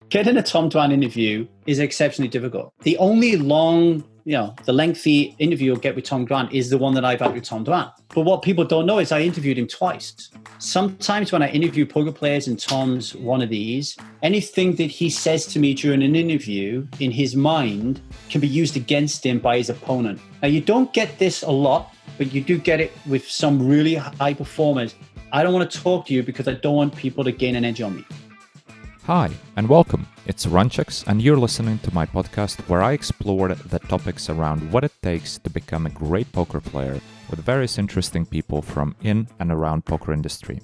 Getting a Tom Dwan interview is exceptionally difficult. The only the lengthy interview you'll get with Tom Dwan is the one that I've had with Tom Dwan. But what people don't know is I interviewed him twice. Sometimes when I interview poker players and Tom's one of these, anything that he says to me during an interview in his mind can be used against him by his opponent. Now, you don't get this a lot, but you do get it with some really high performers. I don't want to talk to you because I don't want people to gain an edge on me. Hi, and welcome. It's Runchuks, and you're listening to my podcast where I explore the topics around what it takes to become a great poker player with various interesting people from in and around poker industry.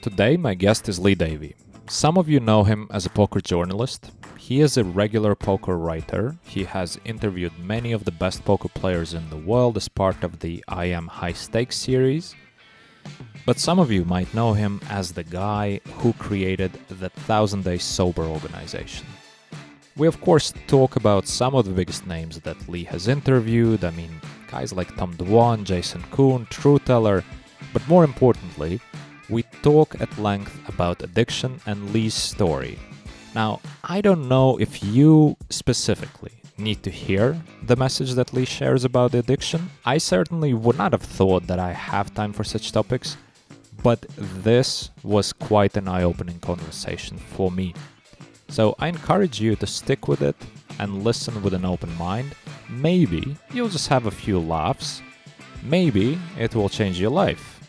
Today, my guest is Lee Davy. Some of you know him as a poker journalist. He is a regular poker writer. He has interviewed many of the best poker players in the world as part of the I Am High Stakes series. But some of you might know him as the guy who created the 1000 Days Sober organization. We of course talk about some of the biggest names that Lee has interviewed. I mean, guys like Tom Dwan, Jason Koon, Trueteller. But more importantly, we talk at length about addiction and Lee's story. Now, I don't know if you specifically need to hear the message that Lee shares about the addiction. I certainly would not have thought that I have time for such topics, but this was quite an eye-opening conversation for me. So I encourage you to stick with it and listen with an open mind. Maybe you'll just have a few laughs. Maybe it will change your life.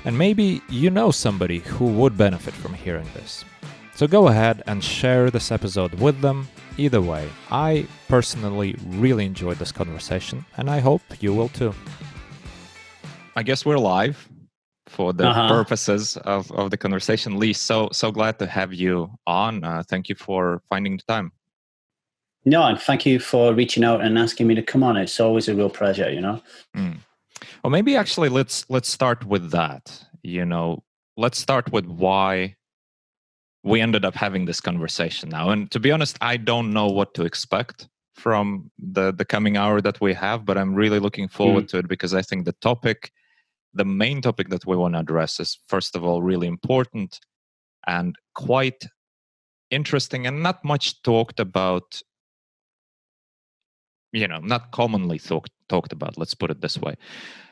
And maybe you know somebody who would benefit from hearing this. So go ahead and share this episode with them. Either way, I personally really enjoyed this conversation, and I hope you will too. I guess we're live for the purposes of the conversation. Lee, so glad to have you on. Thank you for finding the time. No, and thank you for reaching out and asking me to come on. It's always a real pleasure, Well, maybe actually let's start with that. Let's start with why we ended up having this conversation now. And to be honest, I don't know what to expect from the coming hour that we have, but I'm really looking forward to it because I think the main topic that we want to address is, first of all, really important and quite interesting and not much talked about, not commonly talked about, let's put it this way.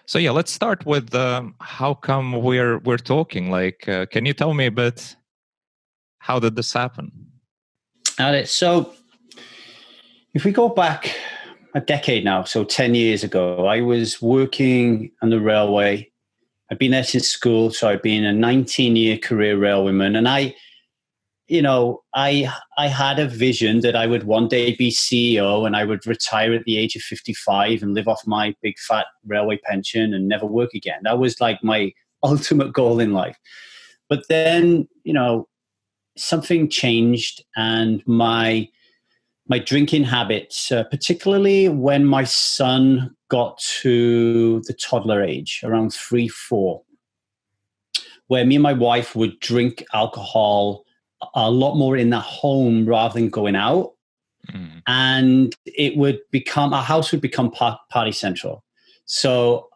So yeah, let's start with how come we're talking. Can you tell me a bit, how did this happen? So if we go back a decade now, so 10 years ago, I was working on the railway. I'd been there since school, so I'd been a 19-year career railwayman. And I had a vision that I would one day be CEO and I would retire at the age of 55 and live off my big fat railway pension and never work again. That was like my ultimate goal in life. But then, something changed, and my drinking habits, particularly when my son got to the toddler age, around 3-4, where me and my wife would drink alcohol a lot more in the home rather than going out. And our house would become party central. So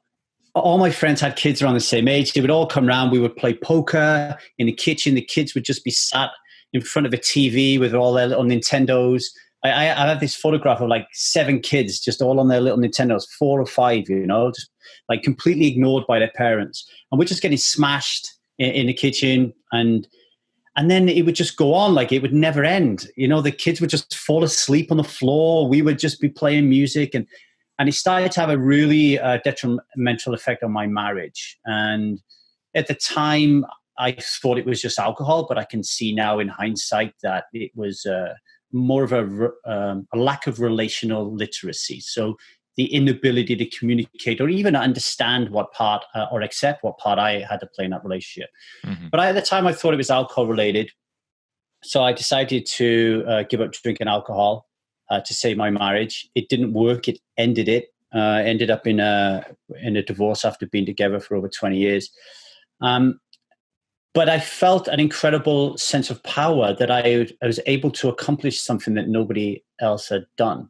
all my friends had kids around the same age. They would all come around. We would play poker in the kitchen. The kids would just be sat in front of a TV with all their little Nintendos. I have this photograph of like 7 kids just all on their little Nintendos, 4 or 5, just like completely ignored by their parents. And we're just getting smashed in the kitchen. And then it would just go on, like it would never end. The kids would just fall asleep on the floor. We would just be playing music. And it started to have a really detrimental effect on my marriage. And at the time, I thought it was just alcohol, but I can see now in hindsight that it was more of a lack of relational literacy. So the inability to communicate or even understand what part or accept what part I had to play in that relationship. But at the time, I thought it was alcohol related. So I decided to give up drinking alcohol to save my marriage. It didn't work. It ended it. Ended up in a divorce after being together for over 20 years. But I felt an incredible sense of power that I was able to accomplish something that nobody else had done.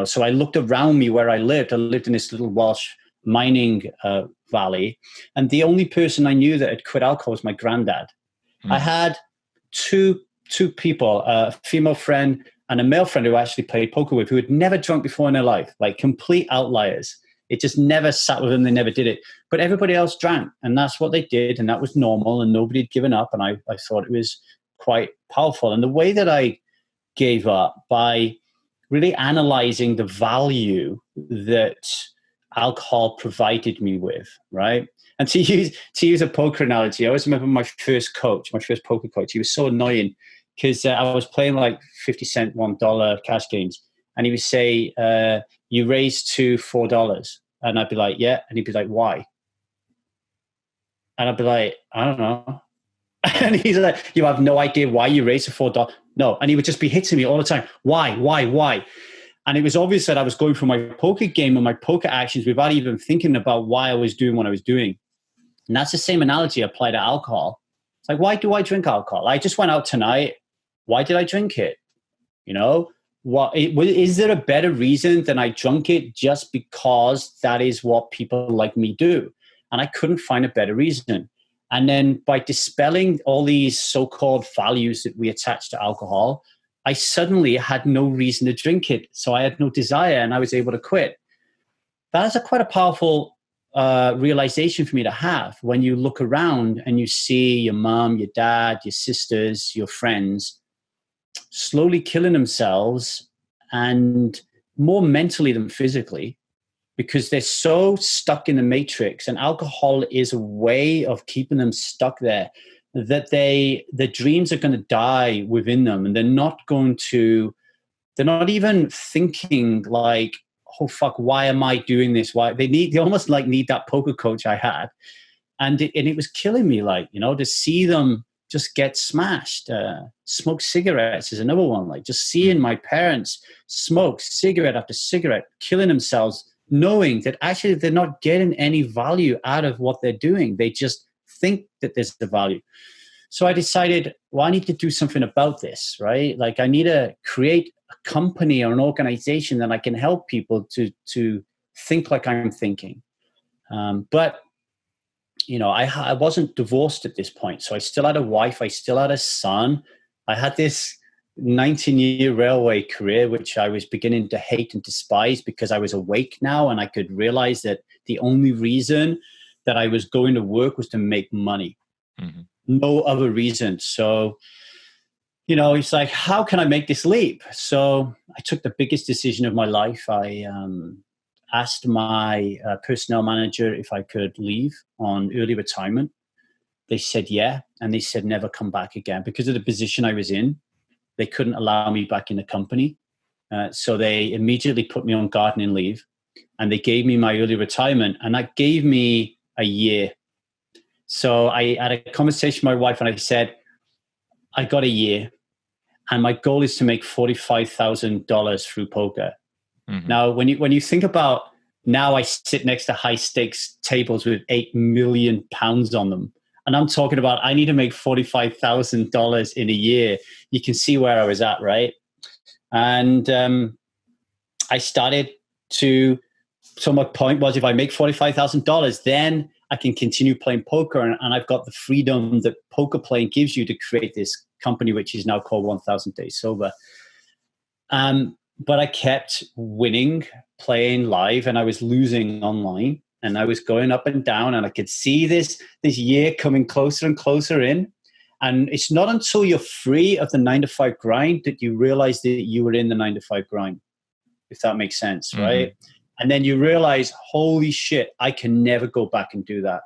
So I looked around me where I lived. I lived in this little Welsh mining valley, and the only person I knew that had quit alcohol was my granddad. I had 2 two people, a female friend and a male friend who I actually played poker with, who had never drunk before in their life, like complete outliers. It just never sat with them. They never did it. But everybody else drank, and that's what they did, and that was normal, and nobody had given up, and I thought it was quite powerful. And the way that I gave up, by really analyzing the value that alcohol provided me with, right? And to use a poker analogy, I always remember my first poker coach. He was so annoying because I was playing like 50-cent, $1 cash games. And he would say, you raised to $4. And I'd be like, yeah. And he'd be like, why? And I'd be like, I don't know. And he's like, you have no idea why you raised to $4? No. And he would just be hitting me all the time. Why? And it was obvious that I was going through my poker game and my poker actions without even thinking about why I was doing what I was doing. And that's the same analogy applied to alcohol. It's like, why do I drink alcohol? I just went out tonight. Why did I drink it? You know, is there a better reason than I drunk it just because that is what people like me do? And I couldn't find a better reason. And then by dispelling all these so-called values that we attach to alcohol, I suddenly had no reason to drink it. So I had no desire, and I was able to quit. That is quite a powerful realization for me to have when you look around and you see your mom, your dad, your sisters, your friends slowly killing themselves, and more mentally than physically, because they're so stuck in the matrix. And alcohol is a way of keeping them stuck there, that their dreams are going to die within them, and they're not even thinking like, oh fuck, why am I doing this? Why they almost like need that poker coach I had. And it was killing me, like, you know, to see them just get smashed. Smoke cigarettes is another one. Like just seeing my parents smoke cigarette after cigarette, killing themselves, knowing that actually they're not getting any value out of what they're doing. They just think that there's the value. So I decided, well, I need to do something about this, right? Like I need to create a company or an organization that I can help people to think like I'm thinking. But you know, I wasn't divorced at this point. So I still had a wife. I still had a son. I had this 19-year railway career, which I was beginning to hate and despise because I was awake now. And I could realize that the only reason that I was going to work was to make money. Mm-hmm. No other reason. So, you know, it's like, how can I make this leap? So I took the biggest decision of my life. I asked my personnel manager if I could leave on early retirement. They said, yeah. And they said, never come back again. Because of the position I was in, they couldn't allow me back in the company. So they immediately put me on gardening leave, and they gave me my early retirement, and that gave me a year. So I had a conversation with my wife, and I said, I got a year, and my goal is to make $45,000 through poker. Mm-hmm. Now, when you think about, now I sit next to high stakes tables with £8 million on them, and I'm talking about I need to make $45,000 in a year. You can see where I was at, right? And I started to. So my point was, if I make $45,000, then I can continue playing poker, and I've got the freedom that poker playing gives you to create this company, which is now called 1000 Days Sober. But I kept winning, playing live, and I was losing online, and I was going up and down, and I could see this year coming closer and closer in. And it's not until you're free of the 9-to-5 grind that you realize that you were in the 9-to-5 grind, if that makes sense, mm-hmm. right? And then you realize, holy shit, I can never go back and do that.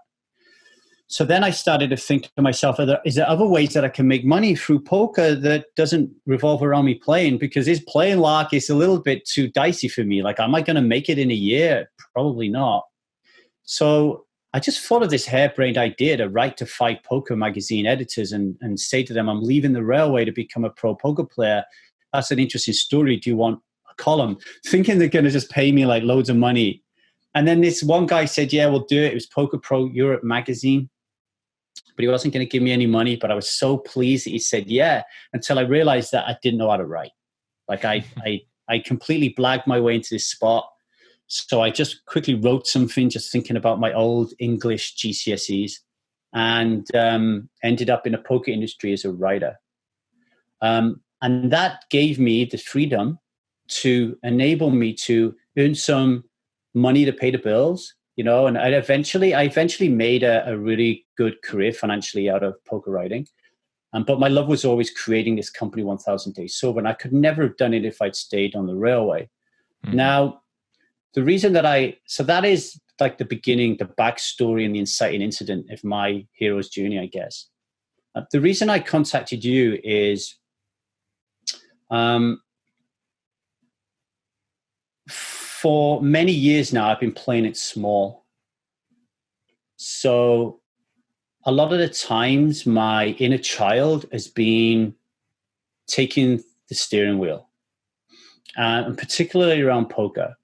So then I started to think to myself, is there other ways that I can make money through poker that doesn't revolve around me playing? Because this playing lark is a little bit too dicey for me. Like, am I going to make it in a year? Probably not. So I just thought of this harebrained idea to write to 5 poker magazine editors and say to them, I'm leaving the railway to become a pro poker player. That's an interesting story. Do you want a column? Thinking they're going to just pay me like loads of money. And then this one guy said, yeah, we'll do it. It was Poker Pro Europe magazine. But he wasn't going to give me any money. But I was so pleased that he said yeah, until I realized that I didn't know how to write. Like I completely blagged my way into this spot. So I just quickly wrote something, just thinking about my old English GCSEs, and ended up in the poker industry as a writer. And that gave me the freedom to enable me to earn some money to pay the bills, and I eventually made a really good career financially out of poker writing. But my love was always creating this company, 1000 Days Sober, and I could never have done it if I'd stayed on the railway. Mm-hmm. Now, the reason that is like the beginning, the backstory and the inciting incident of my hero's journey, I guess. The reason I contacted you is for many years now, I've been playing it small. So a lot of the times my inner child has been taking the steering wheel, and particularly around poker.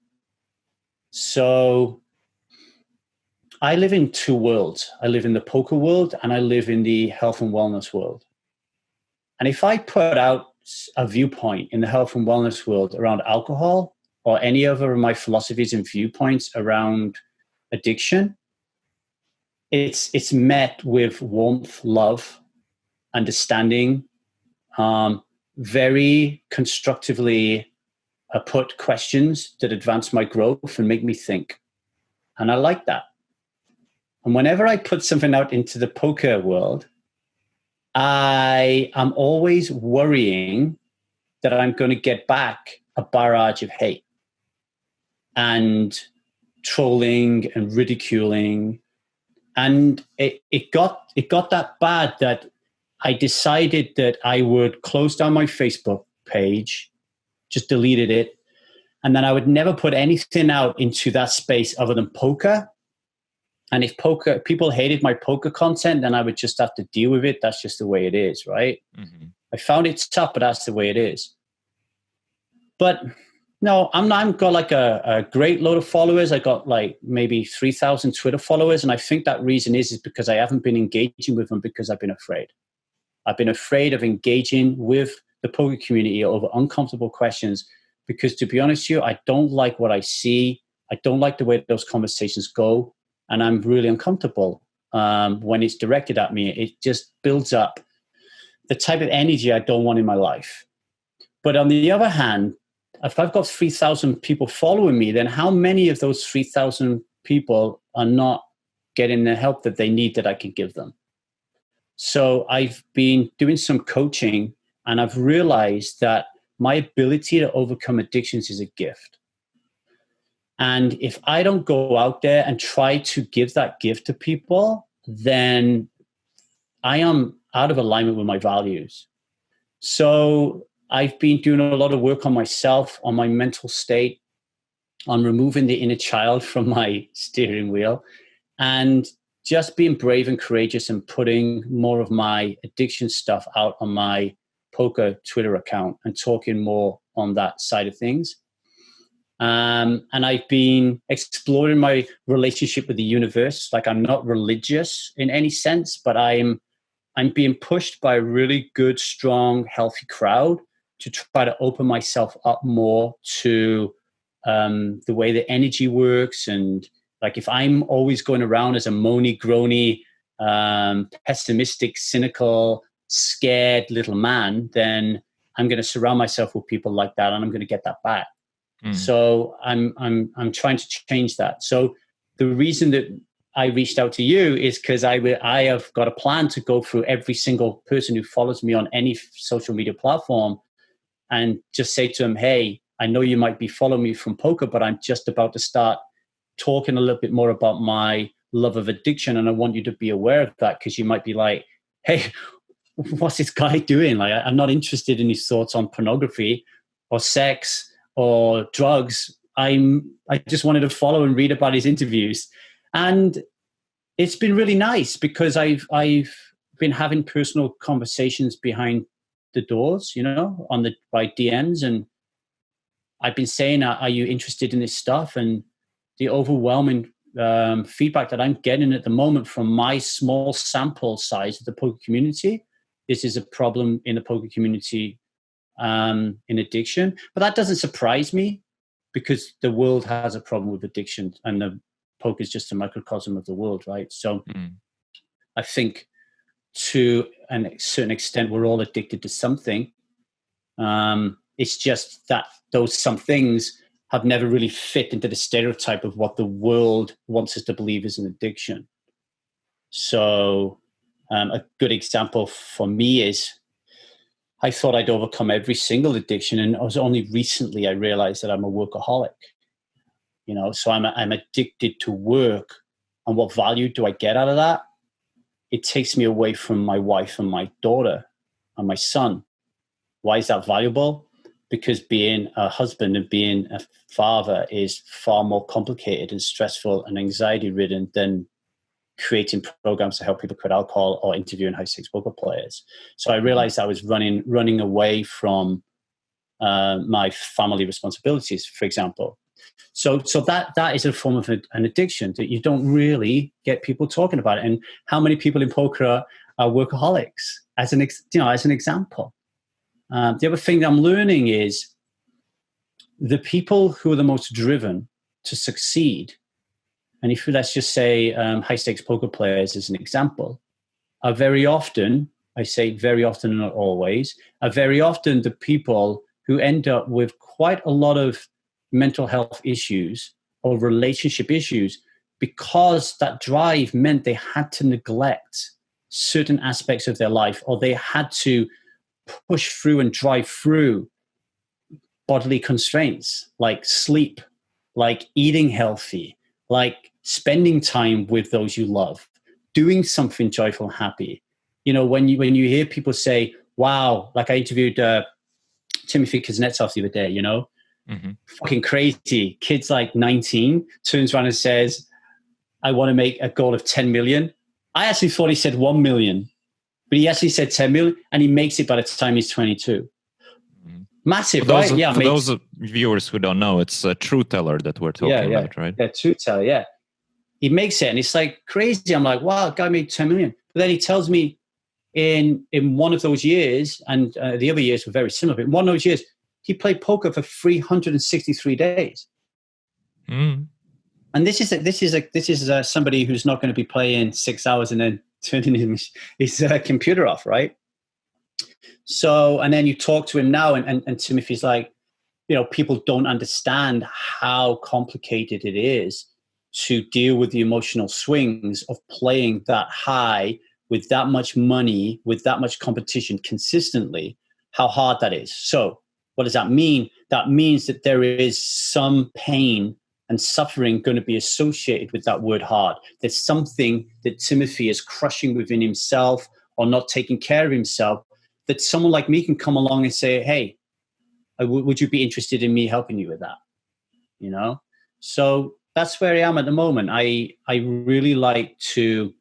So I live in two worlds. I live in the poker world and I live in the health and wellness world. And if I put out a viewpoint in the health and wellness world around alcohol or any other of my philosophies and viewpoints around addiction, it's met with warmth, love, understanding, very constructively put questions that advance my growth and make me think. And I like that. And whenever I put something out into the poker world, I am always worrying that I'm going to get back a barrage of hate and trolling and ridiculing. And it got that bad that I decided that I would close down my Facebook page, just deleted it, and then I would never put anything out into that space other than poker. And if people hated my poker content, then I would just have to deal with it. That's just the way it is, right? Mm-hmm. I found it tough, but that's the way it is. But no, I've got like a great load of followers. I got like maybe 3,000 Twitter followers. And I think that reason is because I haven't been engaging with them because I've been afraid. I've been afraid of engaging with the poker community over uncomfortable questions because, to be honest with you, I don't like what I see. I don't like the way those conversations go. And I'm really uncomfortable when it's directed at me. It just builds up the type of energy I don't want in my life. But on the other hand, if I've got 3,000 people following me, then how many of those 3,000 people are not getting the help that they need that I can give them? So I've been doing some coaching and I've realized that my ability to overcome addictions is a gift. And if I don't go out there and try to give that gift to people, then I am out of alignment with my values. So I've been doing a lot of work on myself, on my mental state, on removing the inner child from my steering wheel, and just being brave and courageous and putting more of my addiction stuff out on my poker Twitter account and talking more on that side of things. And I've been exploring my relationship with the universe. Like, I'm not religious in any sense, but I'm being pushed by a really good, strong, healthy crowd to try to open myself up more to the way the energy works. And like, if I'm always going around as a moany, groany, pessimistic, cynical, scared little man, then I'm going to surround myself with people like that, and I'm going to get that back. So I'm trying to change that. So the reason that I reached out to you is because I have got a plan to go through every single person who follows me on any social media platform and just say to them, hey, I know you might be following me from poker, but I'm just about to start talking a little bit more about my love of addiction. And I want you to be aware of that, because you might be like, hey, what's this guy doing? Like, I'm not interested in his thoughts on pornography or sex or drugs. I just wanted to follow and read about his interviews. And it's been really nice because I've been having personal conversations behind the doors, by DMs. And I've been saying, are you interested in this stuff? And the overwhelming feedback that I'm getting at the moment from my small sample size of the poker community, this is a problem in the poker community in addiction. But that doesn't surprise me, because the world has a problem with addiction, and the poker is just a microcosm of the world, right? So I think to a certain extent we're all addicted to something, It's just that some things have never really fit into the stereotype of what the world wants us to believe is an addiction. So a good example for me is I thought I'd overcome every single addiction, and it was only recently I realized that I'm a workaholic. So I'm addicted to work, and what value do I get out of that? It takes me away from my wife and my daughter and my son. Why is that valuable? Because being a husband and being a father is far more complicated and stressful and anxiety ridden than creating programs to help people quit alcohol or interviewing high-stakes poker players. So I realized I was running away from my family responsibilities, for example. So that is a form of an addiction that you don't really get people talking about. And how many people in poker are workaholics? As an example. The other thing that I'm learning is the people who are the most driven to succeed, and if let's just say high-stakes poker players as an example, are very often, I say very often and not always, are very often the people who end up with quite a lot of mental health issues or relationship issues, because that drive meant they had to neglect certain aspects of their life, or they had to push through and drive through bodily constraints like sleep, like eating healthy, like spending time with those you love, doing something joyful, happy. When you hear people say, wow, like I interviewed Timofey Kuznetsov the other day, fucking crazy. Kid's like 19, turns around and says, I want to make a goal of 10 million. I actually thought he said 1 million, but he actually said 10 million, and he makes it by the time he's 22. Massive, right? Yeah. For those viewers who don't know, it's a Trueteller that we're talking about, right? Yeah, Trueteller, yeah. He makes it, and it's like crazy. I'm like, wow, guy made 10 million. But then he tells me in one of those years, and the other years were very similar, but in one of those years, he played poker for 363 days. And this is somebody who's not going to be playing 6 hours and then turning his computer off, right? So, and then you talk to him now, and Timothy's like, people don't understand how complicated it is to deal with the emotional swings of playing that high with that much money, with that much competition consistently, how hard that is. So what does that mean? That means that there is some pain and suffering going to be associated with that word hard. There's something that Timothy is crushing within himself or not taking care of himself, that someone like me can come along and say, hey, would you be interested in me helping you with that? So that's where I am at the moment. I really like to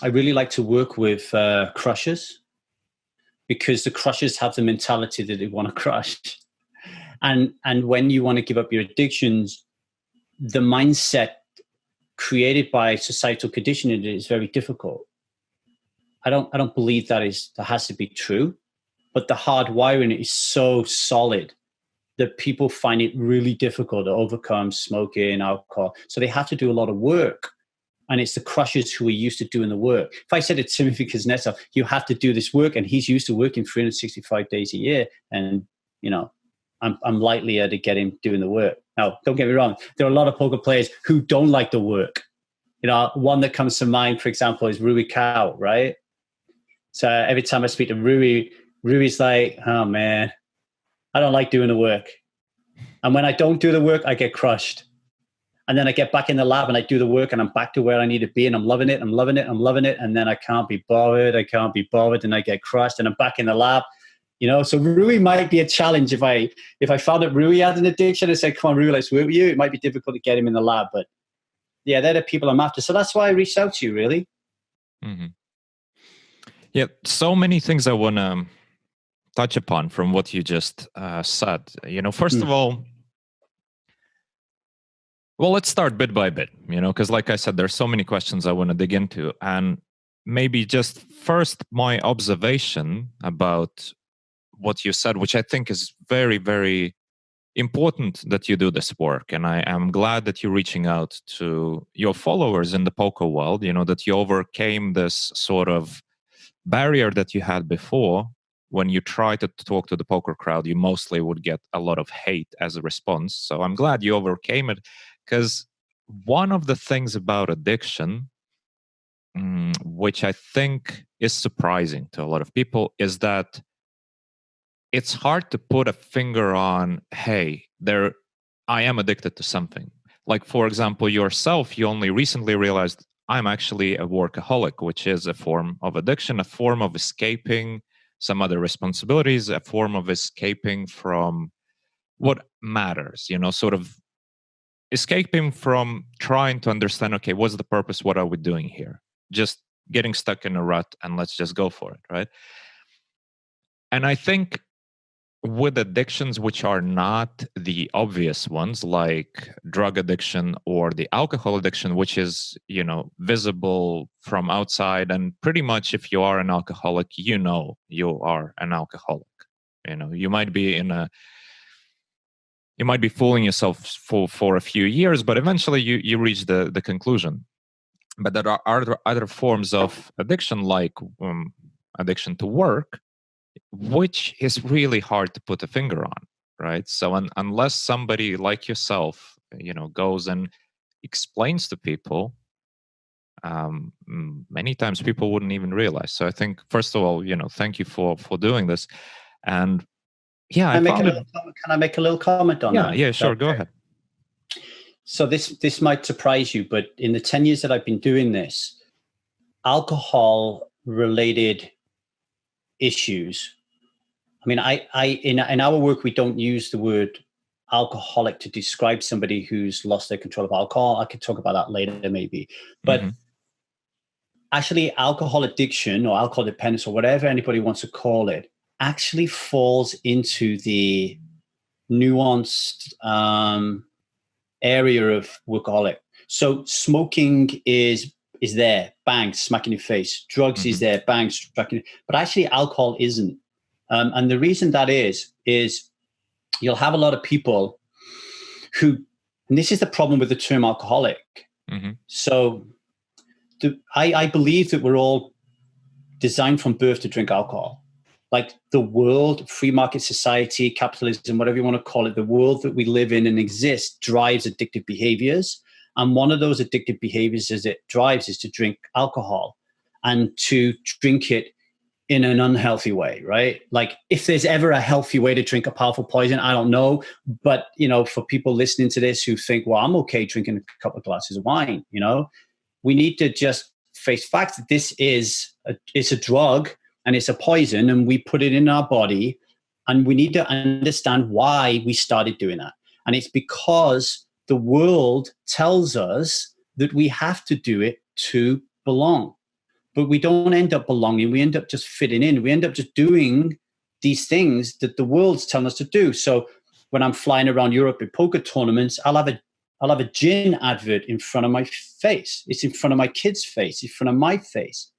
work with crushers, because the crushers have the mentality that they want to crush. And when you want to give up your addictions, the mindset created by societal conditioning is very difficult. I don't believe that has to be true, but the hard wiring is so solid that people find it really difficult to overcome smoking, alcohol. So they have to do a lot of work. And it's the crushers who are used to doing the work. If I said to Timofey Kuznetsov, you have to do this work, and he's used to working 365 days a year, and I'm likelier to get him doing the work. Now, don't get me wrong, there are a lot of poker players who don't like the work. One that comes to mind, for example, is Rui Kao, right? So every time I speak to Rui's like, oh man, I don't like doing the work. And when I don't do the work, I get crushed. And then I get back in the lab and I do the work, and I'm back to where I need to be, and I'm loving it. And then I can't be bothered. And I get crushed, and I'm back in the lab. So Rui might be a challenge. If I found that Rui had an addiction and said, come on, Rui, let's work with you, it might be difficult to get him in the lab. But yeah, they're the people I'm after. So that's why I reached out to you, really. Mm-hmm. Yeah, so many things I want to touch upon from what you just said. First of all, well, let's start bit by bit, because like I said, there's so many questions I want to dig into. And maybe just first, my observation about what you said, which I think is very, very important that you do this work. And I am glad that you're reaching out to your followers in the poker world, that you overcame this sort of barrier that you had before when you try to talk to the poker crowd, you mostly would get a lot of hate as a response. So I'm glad you overcame it, because one of the things about addiction, which I think is surprising to a lot of people, is that it's hard to put a finger on, hey, I am addicted to something. Like, for example, yourself, you only recently realized I'm actually a workaholic, which is a form of addiction, a form of escaping some other responsibilities, a form of escaping from what matters, sort of escaping from trying to understand, okay, what's the purpose? What are we doing here? Just getting stuck in a rut and let's just go for it, right? And I think with addictions which are not the obvious ones, like drug addiction or the alcohol addiction, which is, visible from outside, and pretty much if you are an alcoholic, you are an alcoholic. You might be fooling yourself for a few years, but eventually you reach the conclusion. But there are other forms of addiction, like addiction to work, which is really hard to put a finger on, right? So unless somebody like yourself, goes and explains to people, many times people wouldn't even realize. So I think, first of all, thank you for doing this. And yeah, Can I make a little comment on that? Yeah, sure. Go ahead. So this might surprise you, but in the 10 years that I've been doing this, alcohol-related issues. I mean, in our work, we don't use the word alcoholic to describe somebody who's lost their control of alcohol. I could talk about that later, maybe. But actually, alcohol addiction or alcohol dependence or whatever anybody wants to call it actually falls into the nuanced area of workaholic. So smoking is there, bang, smack in your face. Drugs is there, bang, striking. But actually, alcohol isn't. And the reason that is you'll have a lot of people who, and this is the problem with the term alcoholic. So I believe that we're all designed from birth to drink alcohol. Like the world, free market society, capitalism, whatever you want to call it, the world that we live in and exist drives addictive behaviors. And one of those addictive behaviors is to drink alcohol and to drink it in an unhealthy way, right? Like if there's ever a healthy way to drink a powerful poison, I don't know. But, for people listening to this who think, well, I'm okay drinking a couple of glasses of wine, we need to just face facts that this is it's a drug and it's a poison, and we put it in our body, and we need to understand why we started doing that. And it's because the world tells us that we have to do it to belong. But we don't end up belonging. We end up just fitting in. We end up just doing these things that the world's telling us to do. So when I'm flying around Europe at poker tournaments, I'll have a gin advert in front of my face. It's in front of my kid's face, in front of my face.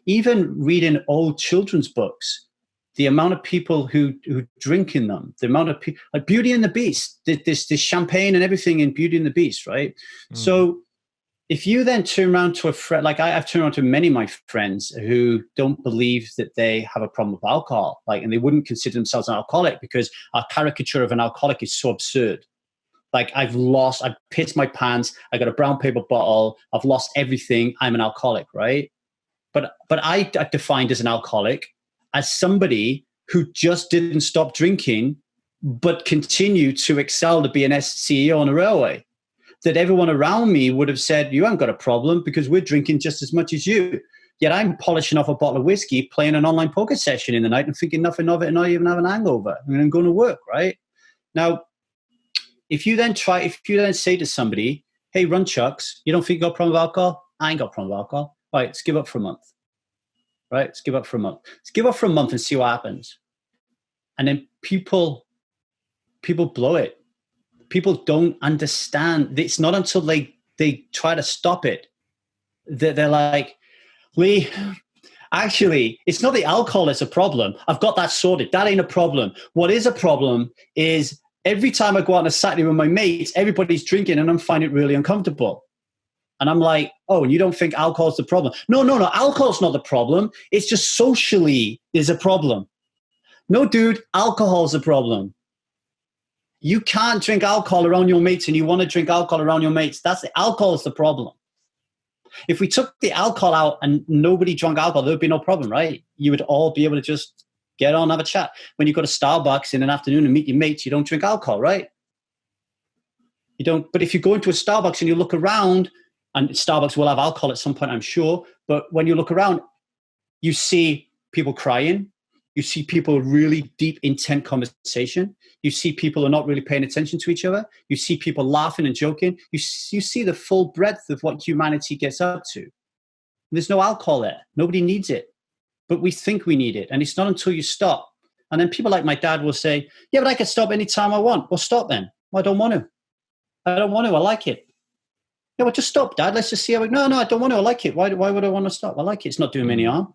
Even reading old children's books, the amount of people who drink in them, the amount of people, like Beauty and the Beast, this champagne and everything in Beauty and the Beast, right? So if you then turn around to a friend, like I've turned around to many of my friends who don't believe that they have a problem with alcohol, and they wouldn't consider themselves an alcoholic because our caricature of an alcoholic is so absurd. Like I've pissed my pants, I got a brown paper bottle, I've lost everything, I'm an alcoholic, right? But I defined as an alcoholic as somebody who just didn't stop drinking, but continued to excel to be an CEO on a railway. That everyone around me would have said, you haven't got a problem because we're drinking just as much as you. Yet I'm polishing off a bottle of whiskey, playing an online poker session in the night and thinking nothing of it and not even have an hangover. And I'm going to work, right? Now, if you then say to somebody, hey, Runchuks, you don't think you got a problem with alcohol? I ain't got a problem with alcohol. All right, let's give up for a month. Right? Let's give up for a month. Let's give up for a month and see what happens. And then people blow it. People don't understand. It's not until they try to stop it that they're like, Lee, actually, it's not the alcohol that's a problem. I've got that sorted. That ain't a problem. What is a problem is every time I go out on a Saturday with my mates, everybody's drinking and I'm finding it really uncomfortable. And I'm like, oh, and you don't think alcohol's the problem? No, alcohol's not the problem. It's just socially is a problem. No, dude, alcohol's the problem. You can't drink alcohol around your mates and you want to drink alcohol around your mates. That's the alcohol's the problem. If we took the alcohol out and nobody drank alcohol, there'd be no problem, right? You would all be able to just get on, have a chat. When you go to Starbucks in an afternoon and meet your mates, you don't drink alcohol, right? You don't. But if you go into a Starbucks and you look around, and Starbucks will have alcohol at some point, I'm sure. But when you look around, you see people crying. You see people really deep, intent conversation. You see people are not really paying attention to each other. You see people laughing and joking. You see the full breadth of what humanity gets up to. There's no alcohol there. Nobody needs it. But we think we need it. And it's not until you stop. And then people like my dad will say, yeah, but I can stop anytime I want. Well, stop then. Well, I don't want to. I don't want to. I like it. Yeah, well, just stop, Dad. Let's just see how it... No, I don't want to. I like it. Why would I want to stop? I like it. It's not doing me any harm.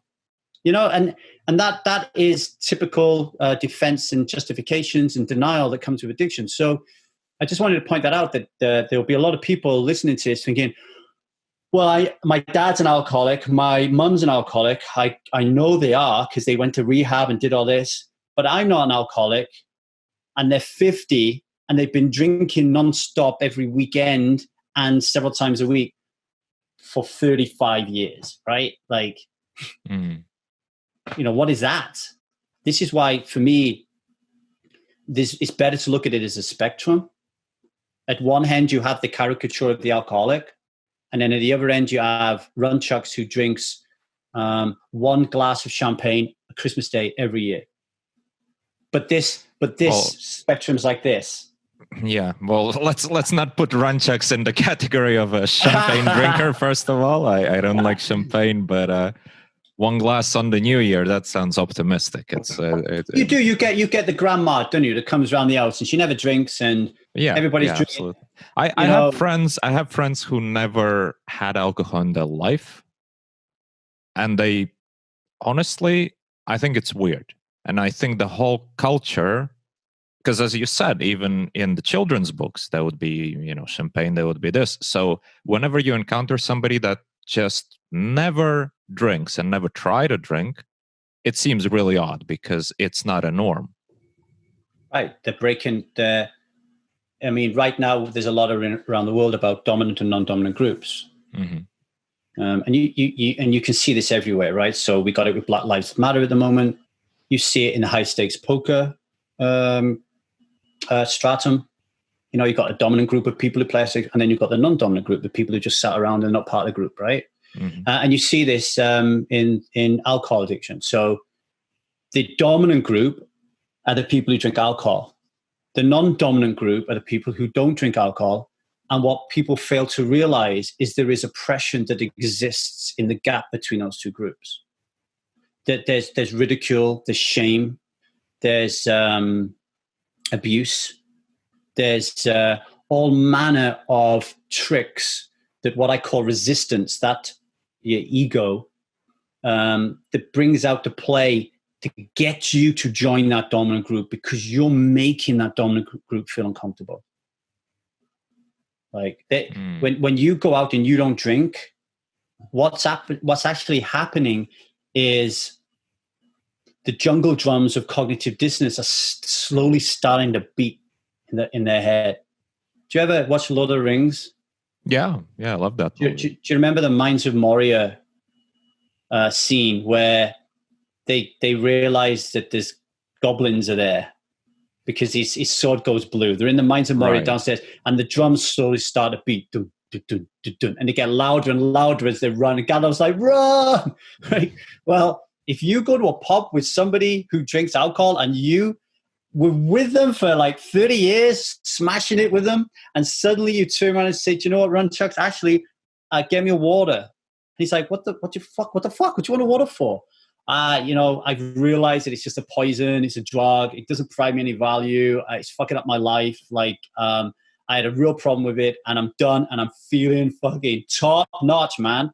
You know, and that is typical defense and justifications and denial that comes with addiction. So I just wanted to point that out, that there'll be a lot of people listening to this thinking, well, my dad's an alcoholic. My mum's an alcoholic. I know they are because they went to rehab and did all this, but I'm not an alcoholic. And they're 50 and they've been drinking nonstop every weekend and several times a week for 35 years, right? Like, you know, what is that? This is why, for me, it's better to look at it as a spectrum. At one end, you have the caricature of the alcoholic. And then at the other end, you have Runchuks who drinks one glass of champagne on Christmas Day every year. But this spectrum's like this. Yeah, well, let's not put Runchuks in the category of a champagne drinker. First of all, I don't like champagne, but one glass on the New Year, that sounds optimistic. It's you do. You get the grandma, don't you, that comes around the house and she never drinks, and everybody's drinking. Absolutely. I have friends who never had alcohol in their life, and they honestly, I think it's weird, and I think the whole culture. Because as you said, even in the children's books, there would be, champagne, there would be this. So whenever you encounter somebody that just never drinks and never tried a drink, it seems really odd because it's not a norm. Right. They're breaking right now there's a lot around the world about dominant and non-dominant groups. Mm-hmm. And you can see this everywhere, right? So we got it with Black Lives Matter at the moment. You see it in the high stakes poker stratum. You've got a dominant group of people who play, and then you've got the non-dominant group, the people who just sat around and not part of the group, right? Mm-hmm. And you see this in alcohol addiction. So the dominant group are the people who drink alcohol. The non-dominant group are the people who don't drink alcohol. And what people fail to realize is there is oppression that exists in the gap between those two groups. That there's ridicule, there's shame, there's abuse, there's all manner of tricks that what I call resistance, that your ego, that brings out to play to get you to join that dominant group because you're making that dominant group feel uncomfortable. Like when you go out and you don't drink, what's actually happening is the jungle drums of cognitive dissonance are slowly starting to beat in their head. Do you ever watch Lord of the Rings? Yeah, I love that. Do you remember the Mines of Moria scene where they realize that there's goblins are there because his sword goes blue? They're in the Mines of Moria downstairs, and the drums slowly start to beat, dun, dun, dun, dun, dun, and they get louder and louder as they run. And Gandalf's like, run! Right? Well, if you go to a pub with somebody who drinks alcohol and you were with them for like 30 years, smashing it with them, and suddenly you turn around and say, do you know what, Runchuks, actually, get me a water. And he's like, what the fuck? What do you want a water for? I've realized that it's just a poison. It's a drug. It doesn't provide me any value. It's fucking up my life. Like, I had a real problem with it, and I'm done, and I'm feeling fucking top notch, man.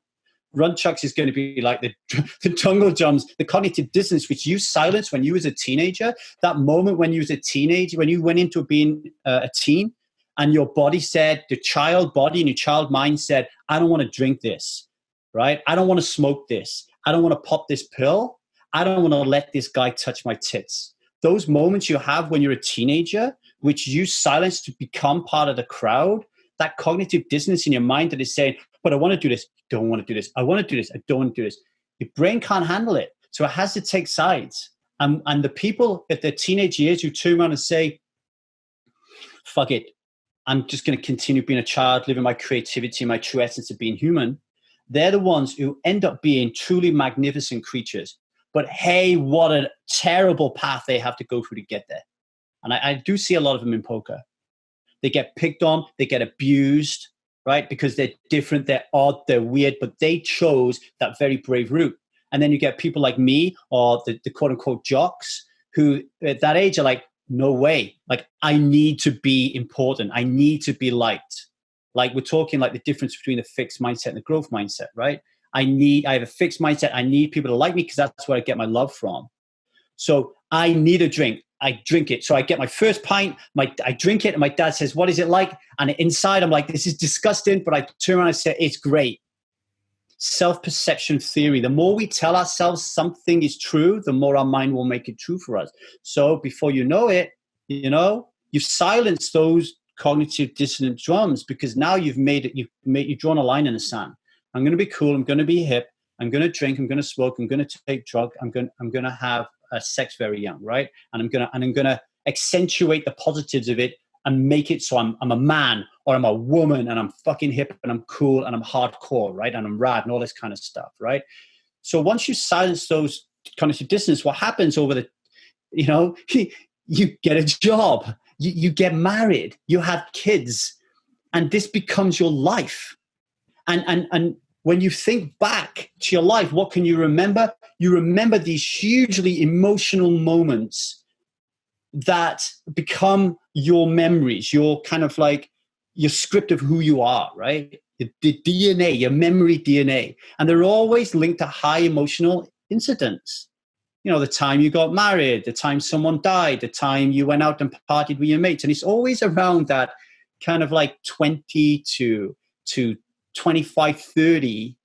Runchuks is going to be like the jungle drums, the cognitive dissonance, which you silenced when you was a teenager. That moment when you was a teenager, when you went into being a teen, and your body said, the child body and your child mind said, I don't want to drink this, right? I don't want to smoke this. I don't want to pop this pill. I don't want to let this guy touch my tits. those moments you have when you're a teenager, which you silence to become part of the crowd, that cognitive dissonance in your mind that is saying, but I want to do this, don't want to do this. I want to do this, I don't want to do this. Your brain can't handle it. So it has to take sides. And the people at their teenage years who turn around and say, fuck it, I'm just going to continue being a child, living my creativity, my true essence of being human. They're the ones who end up being truly magnificent creatures. But hey, what a terrible path they have to go through to get there. And I do see a lot of them in poker. They get picked on, they get abused, right? Because they're different, they're odd, they're weird, but they chose that very brave route. And then you get people like me or the quote unquote jocks who at that age are like, no way. Like, I need to be important. I need to be liked. Like, we're talking like the difference between the fixed mindset and the growth mindset, right? I have a fixed mindset. I need people to like me because that's where I get my love from. So I need a drink. I drink it. So I get my first pint, I drink it, and my dad says, what is it like? And inside I'm like, this is disgusting, but I turn around and say, it's great. Self-perception theory. The more we tell ourselves something is true, the more our mind will make it true for us. So before you know it, you silence those cognitive dissonant drums, because now you've drawn a line in the sand. I'm going to be cool. I'm going to be hip. I'm going to drink. I'm going to smoke. I'm going to take drugs. I'm going to have sex very young, right? And I'm going to accentuate the positives of it and make it so I'm a man or I'm a woman and I'm fucking hip and I'm cool and I'm hardcore, right? And I'm rad and all this kind of stuff, right? So once you silence those cognitive dissonance, what happens over the, you get a job, you get married, you have kids, and this becomes your life. And when you think back to your life, what can you remember? You remember these hugely emotional moments that become your memories, your kind of like your script of who you are, right? The DNA, your memory DNA. And they're always linked to high emotional incidents. The time you got married, the time someone died, the time you went out and partied with your mates. And it's always around that kind of like 20 to 25, 30,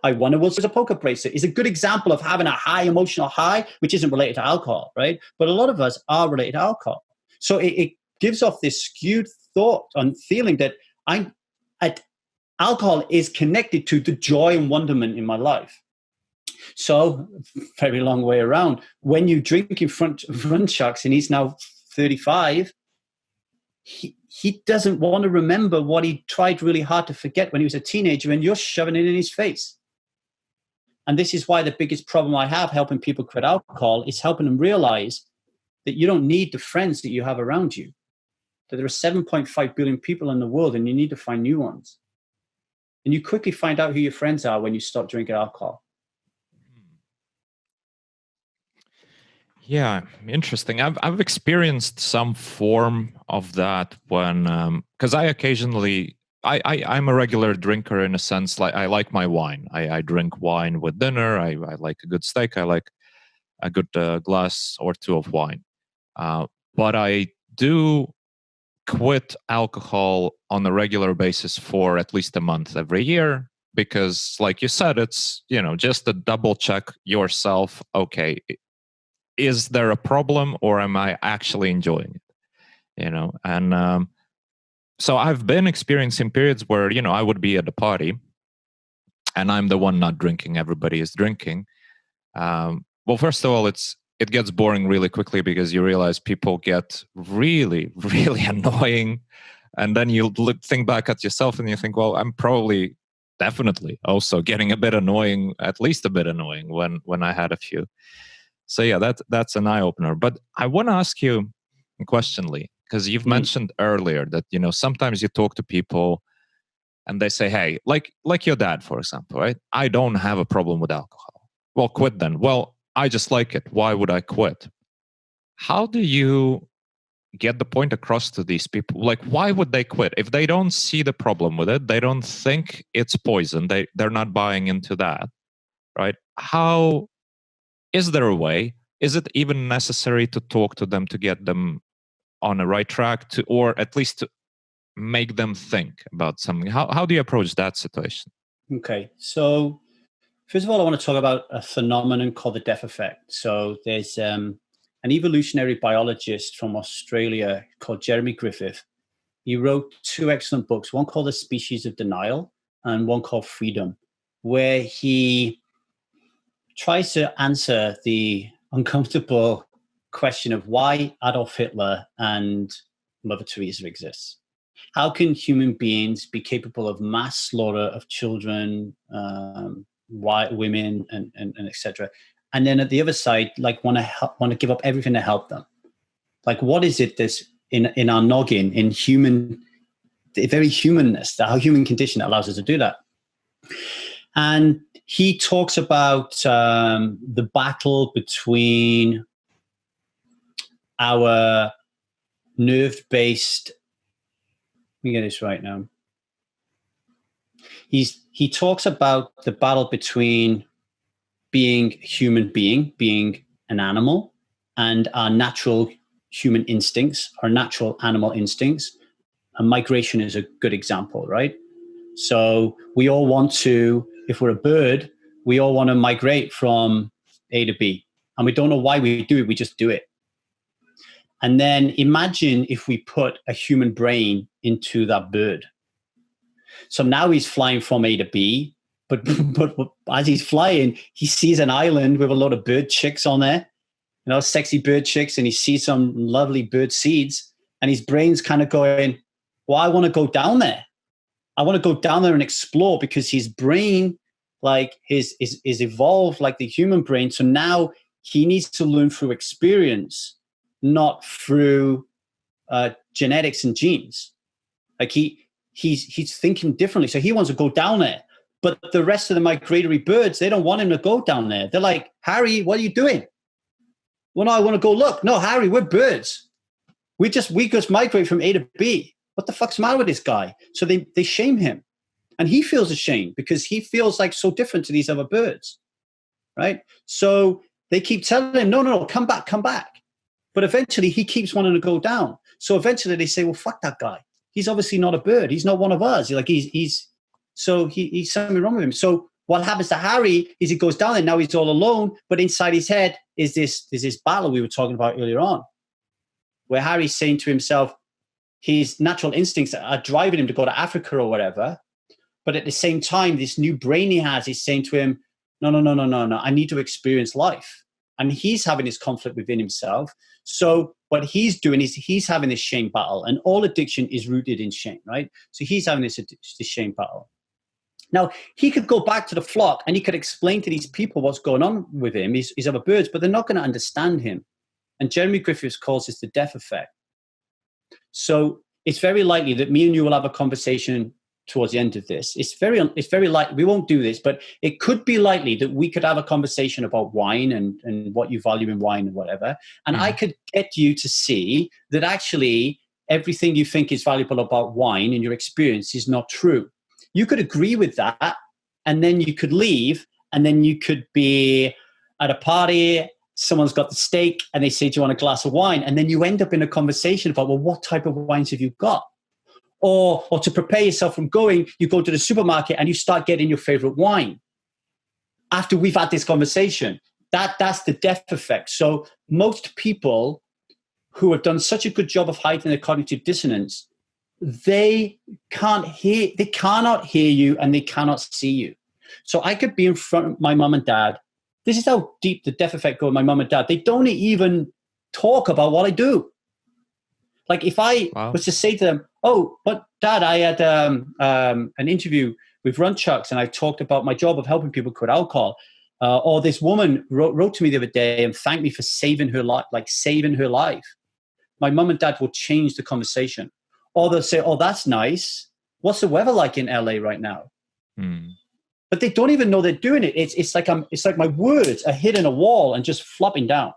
I won a World Series of Poker bracelet is a good example of having a high emotional high, which isn't related to alcohol, right? But a lot of us are related to alcohol. So it gives off this skewed thought and feeling that alcohol is connected to the joy and wonderment in my life. So very long way around. When you drink in front of Runchuks, and he's now 35, he doesn't want to remember what he tried really hard to forget when he was a teenager, and you're shoving it in his face. And this is why the biggest problem I have helping people quit alcohol is helping them realize that you don't need the friends that you have around you, that there are 7.5 billion people in the world and you need to find new ones. And you quickly find out who your friends are when you stop drinking alcohol. Yeah, interesting. I've experienced some form of that when, because I occasionally, I'm a regular drinker in a sense. Like, I like my wine. I drink wine with dinner. I like a good steak. I like a good glass or two of wine. But I do quit alcohol on a regular basis for at least a month every year. Because like you said, it's, just to double check yourself. Okay, is there a problem or am I actually enjoying it? And so I've been experiencing periods where, I would be at a party and I'm the one not drinking. Everybody is drinking. Well, first of all, it gets boring really quickly because you realize people get really, really annoying. And then you think back at yourself and you think, well, I'm probably definitely also getting a bit annoying, at least a bit annoying when I had a few. So yeah, that's an eye-opener. But I want to ask you a question, Lee, because you've mentioned earlier that, sometimes you talk to people and they say, hey, like your dad, for example, right? I don't have a problem with alcohol. Well, quit then. Well, I just like it. Why would I quit? How do you get the point across to these people? Like, why would they quit? If they don't see the problem with it, they don't think it's poison. They're not buying into that, right? How... Is there a way? Is it even necessary to talk to them to get them on the right track, or at least to make them think about something? How do you approach that situation? Okay, so first of all, I want to talk about a phenomenon called the death effect. So there's an evolutionary biologist from Australia called Jeremy Griffith. He wrote 2 excellent books, one called The Species of Denial and one called Freedom, where he tries to answer the uncomfortable question of why Adolf Hitler and Mother Teresa exists. How can human beings be capable of mass slaughter of children, white women, and etc.? And then at the other side, like want to give up everything to help them. Like, what is it that's in our noggin, in human, the very humanness, our human condition that allows us to do that? And he talks about the battle between our nerve-based. Let me get this right now. He talks about the battle between being human being an animal, and our natural human instincts, our natural animal instincts. And migration is a good example, right? So we all want to, if we're a bird, we all want to migrate from A to B. And we don't know why we do it, we just do it. And then imagine if we put a human brain into that bird. So now he's flying from A to B, but as he's flying, he sees an island with a lot of bird chicks on there, sexy bird chicks, and he sees some lovely bird seeds, and his brain's kind of going, well, I want to go down there. I want to go down there and explore, because his brain, like, is evolved like the human brain. So now he needs to learn through experience, not through genetics and genes. Like he's thinking differently. So he wants to go down there. But the rest of the migratory birds, they don't want him to go down there. They're like, Harry, what are you doing? Well, no, I want to go look. No, Harry, we're birds. We just migrate from A to B. What the fuck's the matter with this guy? So they shame him. And he feels ashamed because he feels like so different to these other birds, right? So they keep telling him, no, come back. But eventually he keeps wanting to go down. So eventually they say, well, fuck that guy. He's obviously not a bird. He's not one of us. He's something wrong with him. So what happens to Harry is he goes down there. Now he's all alone, but inside his head is this battle we were talking about earlier on, where Harry's saying to himself, his natural instincts are driving him to go to Africa or whatever. But at the same time, this new brain he has is saying to him, no, I need to experience life. And he's having this conflict within himself. So what he's doing is he's having this shame battle, and all addiction is rooted in shame, right? So he's having this shame battle. Now, he could go back to the flock and he could explain to these people what's going on with him, these other birds, but they're not going to understand him. And Jeremy Griffiths calls this the death effect. So it's very likely that me and you will have a conversation towards the end of this. It's very likely, we won't do this, but it could be likely that we could have a conversation about wine and what you value in wine and whatever. And I could get you to see that actually everything you think is valuable about wine in your experience is not true. You could agree with that, and then you could leave, and then you could be at a party, someone's got the steak, and they say, do you want a glass of wine? And then you end up in a conversation about, well, what type of wines have you got? Or to prepare yourself from going, you go to the supermarket and you start getting your favorite wine. After we've had this conversation, that's the death effect. So most people who have done such a good job of hiding their cognitive dissonance, they cannot hear you and they cannot see you. So I could be in front of my mom and dad. This is how deep the death effect goes with my mom and dad. They don't even talk about what I do. Like if I was to say to them, oh, but Dad, I had an interview with Runchuks and I talked about my job of helping people quit alcohol. Or this woman wrote to me the other day and thanked me for saving her life. My mom and dad will change the conversation. Or they'll say, oh, that's nice. What's the weather like in LA right now? But they don't even know they're doing it. It's like my words are hitting a wall and just flopping down.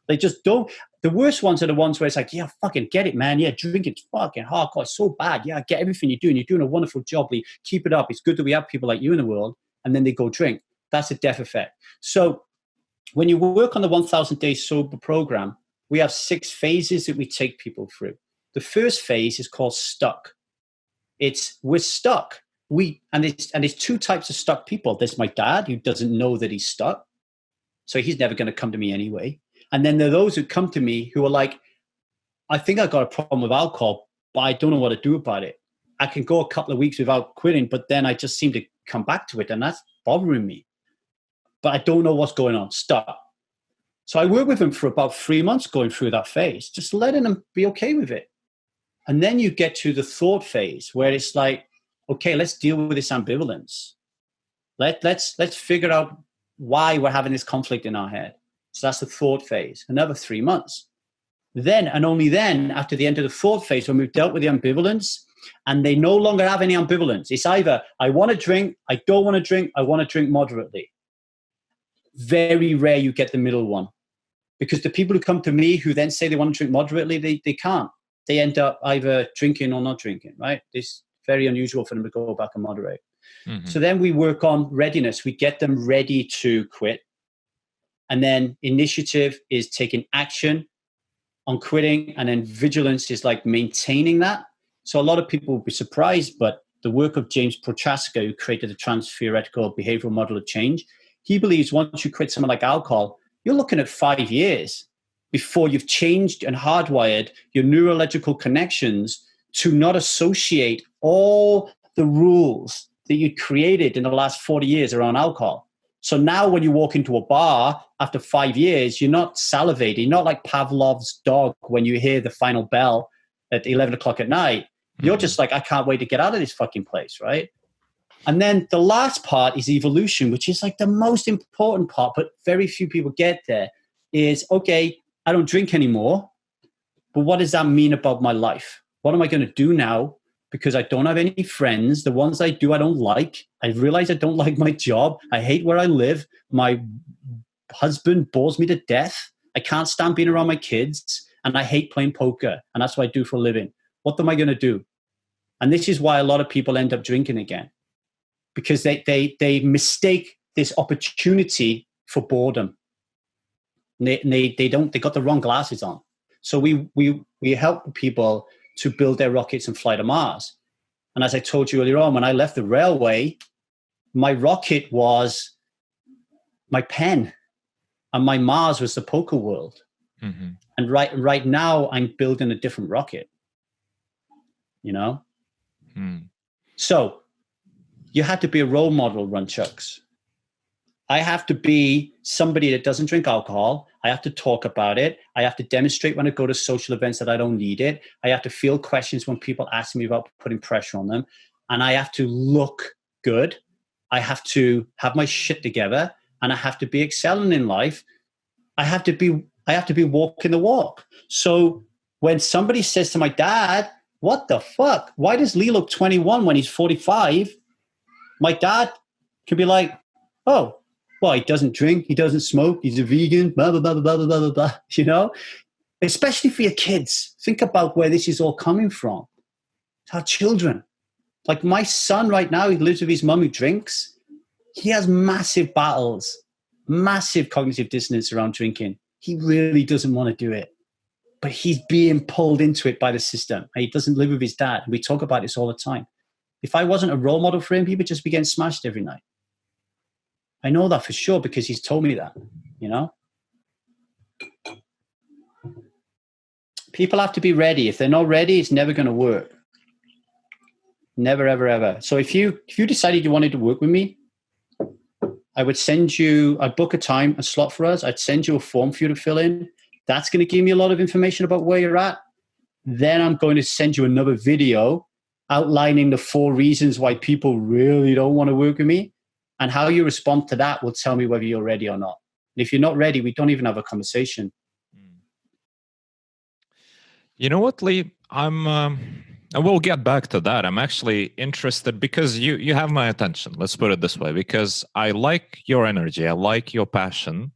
They just don't. The worst ones are the ones where it's like, yeah, fucking get it, man. Yeah, drink it. Fucking hardcore. It's so bad. Yeah, I get everything you're doing. You're doing a wonderful job, Lee. Keep it up. It's good that we have people like you in the world. And then they go drink. That's a death effect. So when you work on the 1,000 Day Sober program, we have 6 phases that we take people through. The first phase is called stuck. We're stuck. And there's 2 types of stuck people. There's my dad who doesn't know that he's stuck. So he's never going to come to me anyway. And then there are those who come to me who are like, I think I've got a problem with alcohol, but I don't know what to do about it. I can go a couple of weeks without quitting, but then I just seem to come back to it, and that's bothering me. But I don't know what's going on. Stop. So I worked with them for about 3 months going through that phase, just letting them be okay with it. And then you get to the thought phase where it's like, okay, let's deal with this ambivalence. Let's figure out why we're having this conflict in our head. So that's the thought phase, another 3 months. Then, and only then, after the end of the thought phase, when we've dealt with the ambivalence, and they no longer have any ambivalence. It's either I want to drink, I don't want to drink, I want to drink moderately. Very rare you get the middle one. Because the people who come to me who then say they want to drink moderately, they can't. They end up either drinking or not drinking, right? It's very unusual for them to go back and moderate. Mm-hmm. So then we work on readiness. We get them ready to quit. And then initiative is taking action on quitting. And then vigilance is like maintaining that. So a lot of people will be surprised, but the work of James Prochaska, who created the trans-theoretical behavioral model of change, he believes once you quit something like alcohol, you're looking at 5 years before you've changed and hardwired your neurological connections to not associate all the rules that you created in the last 40 years around alcohol. So now when you walk into a bar after 5 years, you're not salivating. You're not like Pavlov's dog when you hear the final bell at 11 o'clock at night. You're just like, I can't wait to get out of this fucking place, right? And then the last part is evolution, which is like the most important part, but very few people get there, is, okay, I don't drink anymore, but what does that mean about my life? What am I going to do now? Because I don't have any friends. The ones I do, I don't like. I realize I don't like my job. I hate where I live. My husband bores me to death. I can't stand being around my kids. And I hate playing poker. And that's what I do for a living. What am I going to do? And this is why a lot of people end up drinking again. Because they mistake this opportunity for boredom. They got the wrong glasses on. So we help people to build their rockets and fly to Mars. And as I told you earlier on, when I left the railway, my rocket was my pen, and my Mars was the poker world. Mm-hmm. And right now, I'm building a different rocket. You know, So you have to be a role model, Runchuks. I have to be somebody that doesn't drink alcohol. I have to talk about it. I have to demonstrate when I go to social events that I don't need it. I have to field questions when people ask me about putting pressure on them. And I have to look good. I have to have my shit together, and I have to be excelling in life. I have to be walking the walk. So when somebody says to my dad, what the fuck? Why does Lee look 21 when he's 45? My dad could be like, oh, well, he doesn't drink, he doesn't smoke, he's a vegan, blah, blah, blah, blah, blah, blah, blah, you know? Especially for your kids. Think about where this is all coming from. It's our children. Like my son right now, he lives with his mum who drinks. He has massive battles, massive cognitive dissonance around drinking. He really doesn't want to do it. But he's being pulled into it by the system. He doesn't live with his dad. We talk about this all the time. If I wasn't a role model for him, he would just be getting smashed every night. I know that for sure because he's told me that, you know? People have to be ready. If they're not ready, it's never going to work. Never, ever, ever. So if you decided you wanted to work with me, I would I'd book a time, a slot for us. I'd send you a form for you to fill in. That's going to give me a lot of information about where you're at. Then I'm going to send you another video outlining the 4 reasons why people really don't want to work with me. And how you respond to that will tell me whether you're ready or not. And if you're not ready, we don't even have a conversation. You know what, Lee? We'll get back to that. I'm actually interested because you have my attention. Let's put it this way, because I like your energy. I like your passion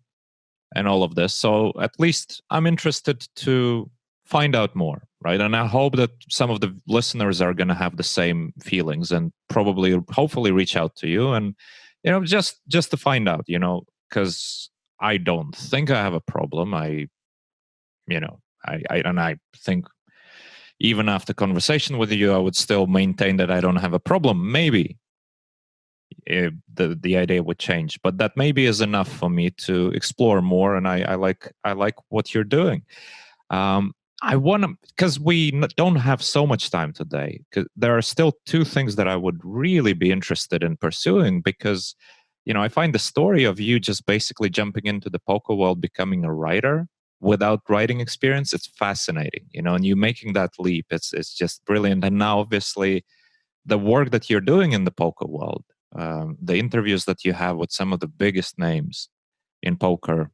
and all of this. So at least I'm interested to find out more, right? And I hope that some of the listeners are going to have the same feelings and hopefully reach out to you and, you know, just to find out, you know, because I don't think I have a problem. I think even after conversation with you, I would still maintain that I don't have a problem. Maybe the idea would change. But that maybe is enough for me to explore more, and I like what you're doing. I want to, because we don't have so much time today, because there are still two things that I would really be interested in pursuing, because I find the story of you just basically jumping into the poker world, becoming a writer without writing experience, it's fascinating, and you making that leap, it's just brilliant. And now obviously the work that you're doing in the poker world, the interviews that you have with some of the biggest names in poker,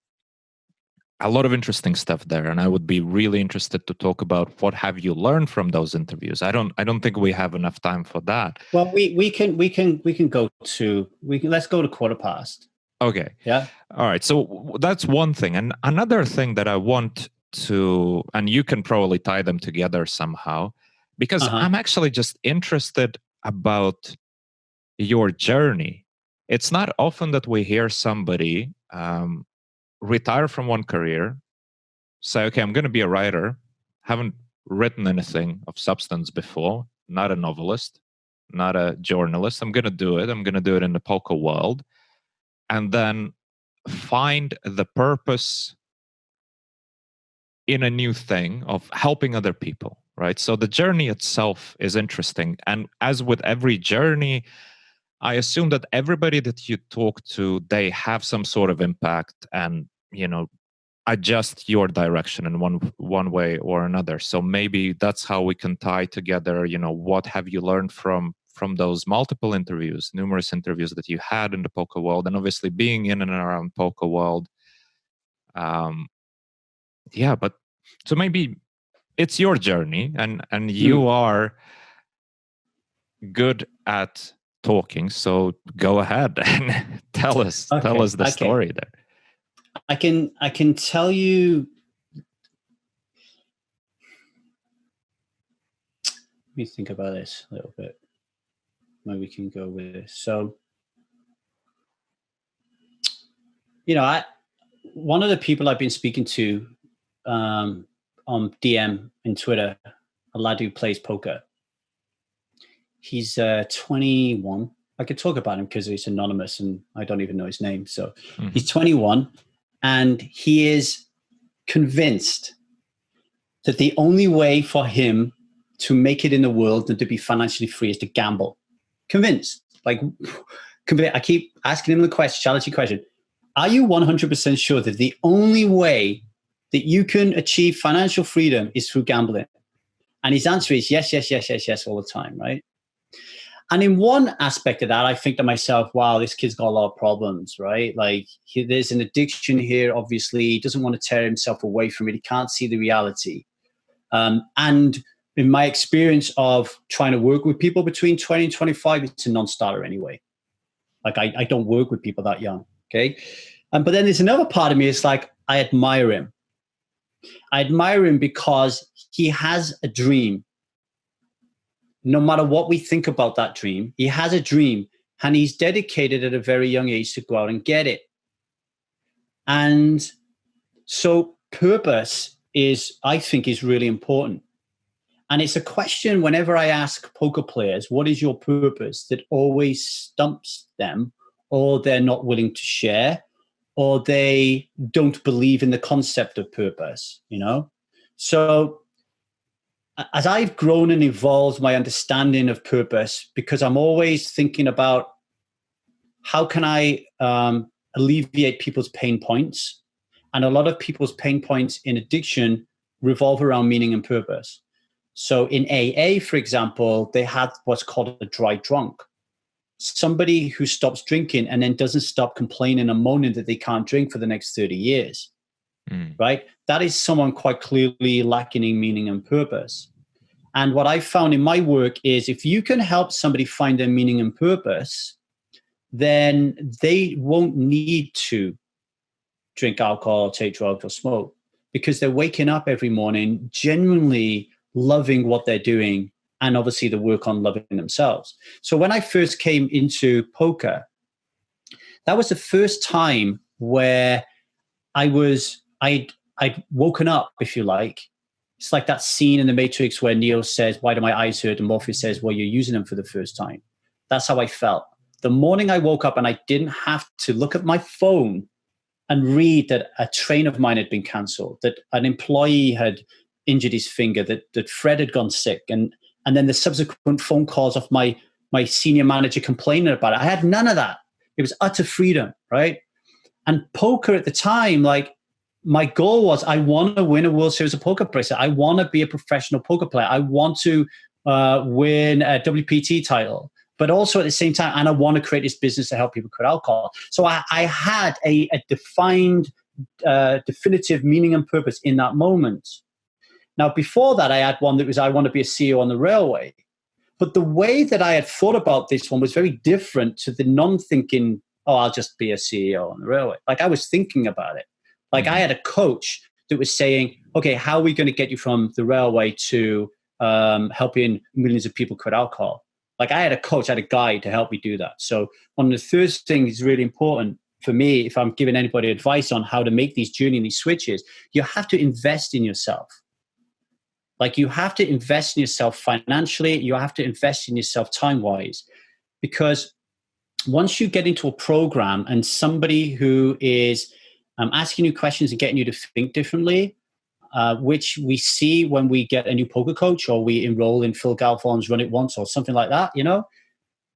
a lot of interesting stuff there, and I would be really interested to talk about what have you learned from those interviews. I don't think we have enough time for that. Well, let's go to quarter past. Okay. Yeah. All right. So that's one thing, and another thing that I want to, and you can probably tie them together somehow, because I'm actually just interested about your journey. It's not often that we hear somebody retire from one career, say, okay, I'm going to be a writer, haven't written anything of substance before, not a novelist, not a journalist, I'm going to do it in the poker world, and then find the purpose in a new thing of helping other people, right? So the journey itself is interesting, and as with every journey, I assume that everybody that you talk to, they have some sort of impact and, adjust your direction in one way or another. So maybe that's how we can tie together, what have you learned from those multiple interviews, numerous interviews that you had in the poker world, and obviously being in and around poker world. But so maybe it's your journey, and you are good at talking, so go ahead and tell us the story there. I can tell you. Let me think about this a little bit. Where we can go with this. So, one of the people I've been speaking to on DM and Twitter, a lad who plays poker. He's 21. I could talk about him because he's anonymous and I don't even know his name. So he's 21, and he is convinced that the only way for him to make it in the world and to be financially free is to gamble. Convinced. I keep asking him the challenging question. Are you 100% sure that the only way that you can achieve financial freedom is through gambling? And his answer is yes, yes, yes, yes, yes, all the time, right? And in one aspect of that, I think to myself, wow, this kid's got a lot of problems, right? There's an addiction here, obviously. He doesn't want to tear himself away from it. He can't see the reality. And in my experience of trying to work with people between 20 and 25, it's a non-starter anyway. I don't work with people that young, okay? But then there's another part of me, it's like, I admire him. I admire him because he has a dream. No matter what we think about that dream, he has a dream, and he's dedicated at a very young age to go out and get it. And so purpose I think is really important. And it's a question whenever I ask poker players, what is your purpose, that always stumps them, or they're not willing to share, or they don't believe in the concept of purpose, So as I've grown and evolved my understanding of purpose, because I'm always thinking about how can I alleviate people's pain points. And a lot of people's pain points in addiction revolve around meaning and purpose. So in AA, for example, they had what's called a dry drunk. Somebody who stops drinking and then doesn't stop complaining and moaning that they can't drink for the next 30 years, right? That is someone quite clearly lacking in meaning and purpose. And what I found in my work is if you can help somebody find their meaning and purpose, then they won't need to drink alcohol or take drugs or smoke, because they're waking up every morning genuinely loving what they're doing, and obviously the work on loving themselves. So when I first came into poker, that was the first time where I'd woken up, if you like. It's like that scene in The Matrix where Neo says, why do my eyes hurt? And Morpheus says, well, you're using them for the first time. That's how I felt. The morning I woke up and I didn't have to look at my phone and read that a train of mine had been cancelled, that an employee had injured his finger, that Fred had gone sick, and then the subsequent phone calls of my senior manager complaining about it. I had none of that. It was utter freedom, right? And poker at the time, like, my goal was, I want to win a World Series of Poker bracelet. I want to be a professional poker player. I want to win a WPT title, but also at the same time, and I want to create this business to help people quit alcohol. So I had a defined, definitive meaning and purpose in that moment. Now, before that, I had one that was, I want to be a CEO on the railway. But the way that I had thought about this one was very different to the non-thinking, oh, I'll just be a CEO on the railway. Like, I was thinking about it. Like, I had a coach that was saying, okay, how are we going to get you from the railway to helping millions of people quit alcohol? Like, I had a coach, I had a guide to help me do that. So one of the first things really important for me, if I'm giving anybody advice on how to make these journey and these switches, you have to invest in yourself. Like, you have to invest in yourself financially. You have to invest in yourself time-wise. Because once you get into a program and somebody who is asking you questions and getting you to think differently, which we see when we get a new poker coach or we enroll in Phil Galfond's Run It Once or something like that, you know,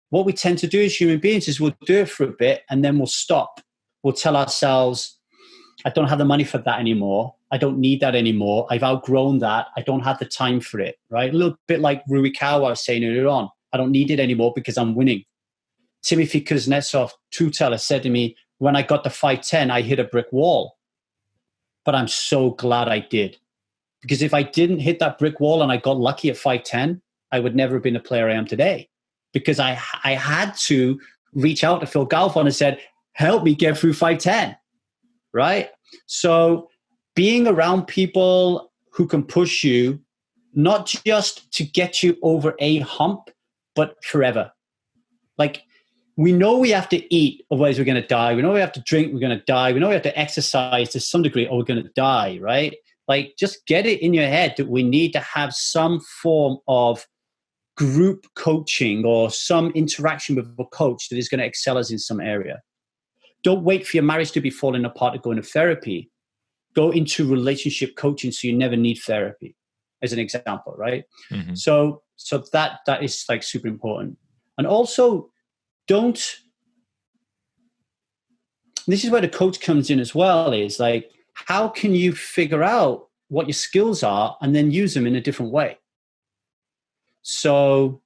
what we tend to do as human beings is we'll do it for a bit and then we'll stop. We'll tell ourselves, I don't have the money for that anymore. I don't need that anymore. I've outgrown that. I don't have the time for it, right? A little bit like Rui Kao I was saying earlier on. I don't need it anymore because I'm winning. Timofey Kuznetsov, Trueteller, said to me, when I got to 510, I hit a brick wall. But I'm so glad I did. Because if I didn't hit that brick wall and I got lucky at 510, I would never have been the player I am today. Because I had to reach out to Phil Galfond and said, help me get through 510, right? So being around people who can push you, not just to get you over a hump, but forever. Like, we know we have to eat, otherwise we're going to die. We know we have to drink, we're going to die. We know we have to exercise to some degree, or we're going to die, right? Like, just get it in your head that we need to have some form of group coaching or some interaction with a coach that is going to excel us in some area. Don't wait for your marriage to be falling apart to go into therapy. Go into relationship coaching so you never need therapy, as an example, right? Mm-hmm. So that is like super important. And also, this is where the coach comes in as well, is like, how can you figure out what your skills are and then use them in a different way? So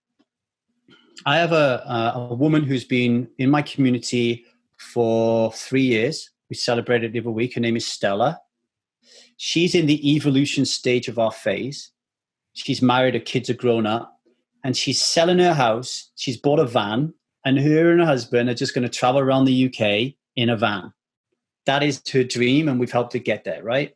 I have a woman who's been in my community for 3 years. We celebrated the other week. Her name is Stella. She's in the evolution stage of our phase. She's married, her kids are grown up, and she's selling her house. She's bought a van, and her and her husband are just going to travel around the UK in a van. That is her dream, and we've helped her get there, right?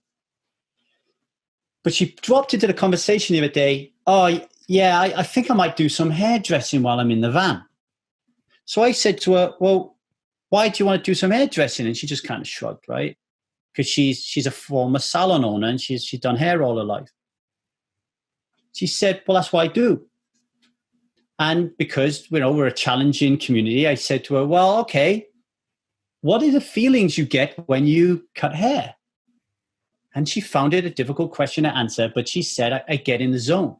But she dropped into the conversation the other day, oh, yeah, I think I might do some hairdressing while I'm in the van. So I said to her, well, why do you want to do some hairdressing? And she just kind of shrugged, right? Because she's a former salon owner and she's done hair all her life. She said, well, that's what I do. And because, we're a challenging community, I said to her, well, okay, what are the feelings you get when you cut hair? And she found it a difficult question to answer, but she said, I get in the zone.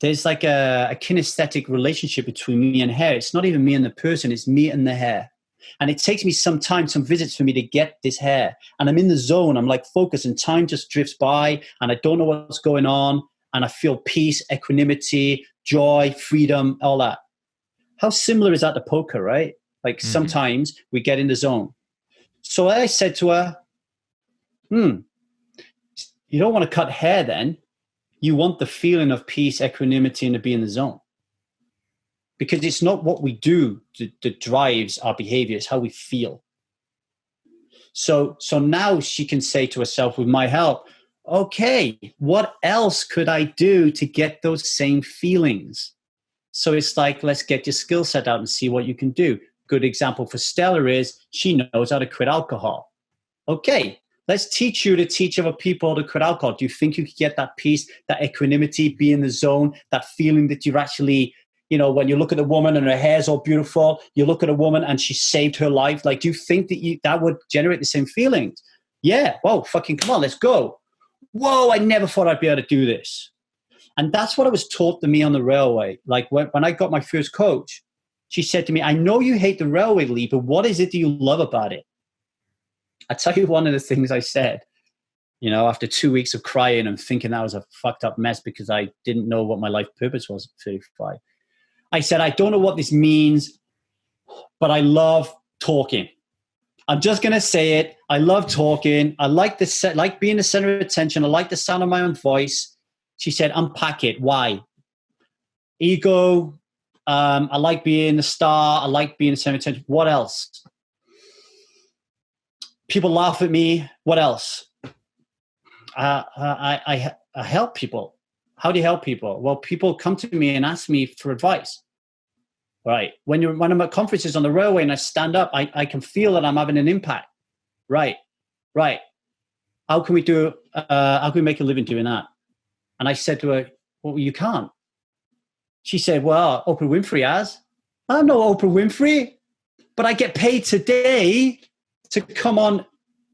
There's like a kinesthetic relationship between me and hair. It's not even me and the person, it's me and the hair. And it takes me some time, some visits for me to get this hair. And I'm in the zone, I'm like focused, and time just drifts by and I don't know what's going on. And I feel peace, equanimity, joy, freedom, all that. How similar is that to poker, right? Like sometimes we get in the zone. So I said to her, you don't want to cut hair then. You want the feeling of peace, equanimity, and to be in the zone. Because it's not what we do that drives our behavior, it's how we feel. So now she can say to herself, with my help, okay, what else could I do to get those same feelings? So it's like, let's get your skill set out and see what you can do. Good example for Stella is she knows how to quit alcohol. Okay, let's teach you to teach other people to quit alcohol. Do you think you could get that peace, that equanimity, be in the zone, that feeling that you're actually you know, when you look at a woman and her hair's all beautiful, you look at a woman and she saved her life. Like, do you think that that would generate the same feelings? Yeah. Whoa, fucking come on, let's go. Whoa, I never thought I'd be able to do this. And that's what I was taught to me on the railway. Like when I got my first coach, she said to me, I know you hate the railway, Lee, but what is it that you love about it? I'll tell you one of the things I said, you know, after 2 weeks of crying and thinking I was a fucked up mess because I didn't know what my life purpose was at 35. I said, I don't know what this means, but I love talking. I'm just going to say it. I love talking. I like being the center of attention. I like the sound of my own voice. She said, unpack it. Why? Ego. I like being the star. I like being the center of attention. What else? People laugh at me. What else? I help people. How do you help people? Well, people come to me and ask me for advice. Right. When I'm at conferences on the railway and I stand up, I can feel that I'm having an impact. Right. How can we make a living doing that? And I said to her, well, you can't. She said, well, Oprah Winfrey has. I'm no Oprah Winfrey, but I get paid today to come on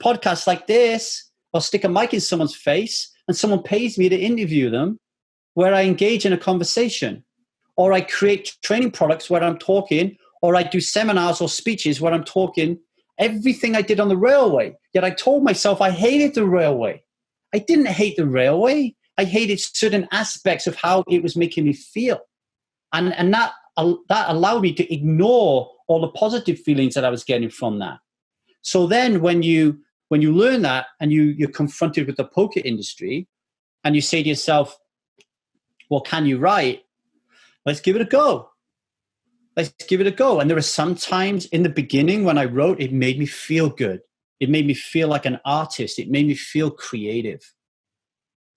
podcasts like this or stick a mic in someone's face and someone pays me to interview them where I engage in a conversation. Or I create training products where I'm talking, or I do seminars or speeches where I'm talking everything I did on the railway. Yet I told myself I hated the railway. I didn't hate the railway. I hated certain aspects of how it was making me feel. And that allowed me to ignore all the positive feelings that I was getting from that. So then when you learn that and you're confronted with the poker industry and you say to yourself, well, can you write? Let's give it a go. And there are some times in the beginning when I wrote, it made me feel good. It made me feel like an artist. It made me feel creative.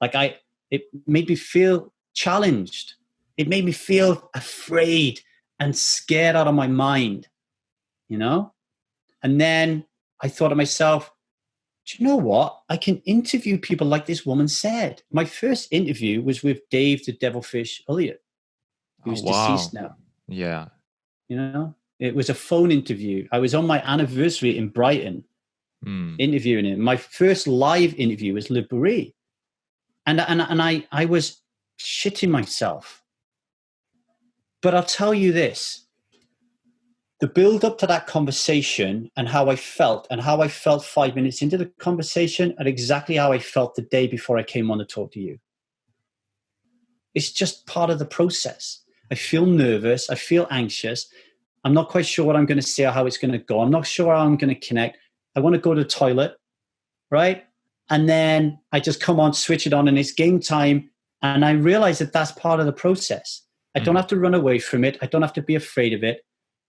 It made me feel challenged. It made me feel afraid and scared out of my mind, you know? And then I thought to myself, do you know what? I can interview people like this woman said. My first interview was with Dave the Devilfish Elliott, who's deceased now. Yeah. You know, it was a phone interview. I was on my anniversary in Brighton interviewing him. My first live interview was Le Bourrée. And I was shitting myself. But I'll tell you this, the build up to that conversation and how I felt 5 minutes into the conversation are exactly how I felt the day before I came on to talk to you. It's just part of the process. I feel nervous. I feel anxious. I'm not quite sure what I'm going to say or how it's going to go. I'm not sure how I'm going to connect. I want to go to the toilet, right? And then I just come on, switch it on, and it's game time. And I realize that that's part of the process. I don't have to run away from it. I don't have to be afraid of it.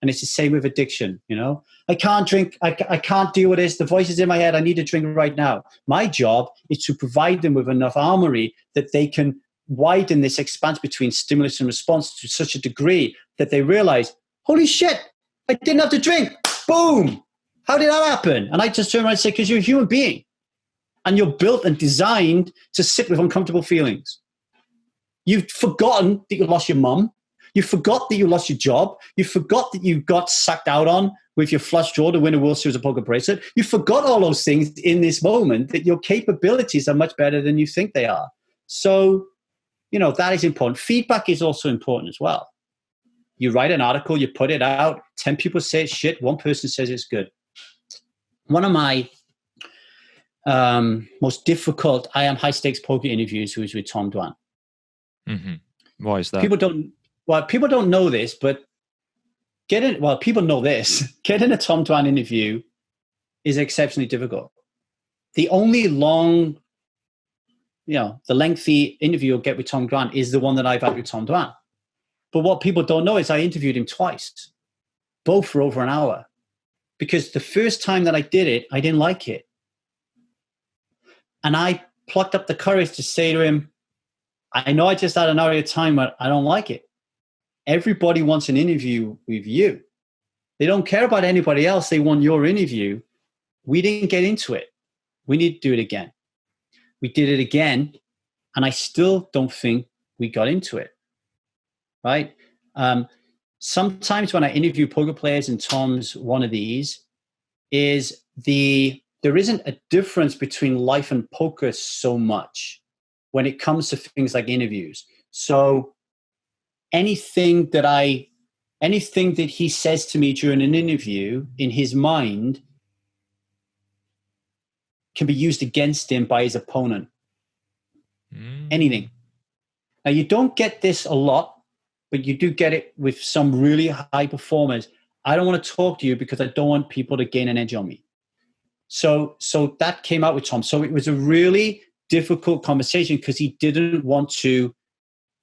And it's the same with addiction, you know? I can't drink. I can't deal with this. The voice is in my head. I need to drink right now. My job is to provide them with enough armory that they can widen this expanse between stimulus and response to such a degree that they realize, holy shit, I didn't have to drink. Boom. How did that happen? And I just turn around and say, because you're a human being and you're built and designed to sit with uncomfortable feelings. You've forgotten that you lost your mum. You forgot that you lost your job. You forgot that you got sucked out on with your flush draw to win a World Series of Poker bracelet. You forgot all those things in this moment, that your capabilities are much better than you think they are. So, you know, that is important. Feedback is also important as well. You write an article, you put it out, 10 people say it's shit, one person says it's good. One of my most difficult high stakes poker interviews was with Tom Dwan. Mm-hmm. Why is that? People don't know this, but people know this. Getting a Tom Dwan interview is exceptionally difficult. The only the lengthy interview you'll get with Tom Dwan is the one that I've had with Tom Dwan. But what people don't know is I interviewed him twice, both for over an hour. Because the first time that I did it, I didn't like it. And I plucked up the courage to say to him, I know I just had an hour of time, but I don't like it. Everybody wants an interview with you. They don't care about anybody else. They want your interview. We didn't get into it. We need to do it again. We did it again, and I still don't think we got into it, right? Sometimes when I interview poker players, and Tom's one of these, there isn't a difference between life and poker so much when it comes to things like interviews. So anything that he says to me during an interview in his mind can be used against him by his opponent. Anything. Now, you don't get this a lot, but you do get it with some really high performers. I don't want to talk to you because I don't want people to gain an edge on me. So that came out with Tom. So it was a really difficult conversation because he didn't want to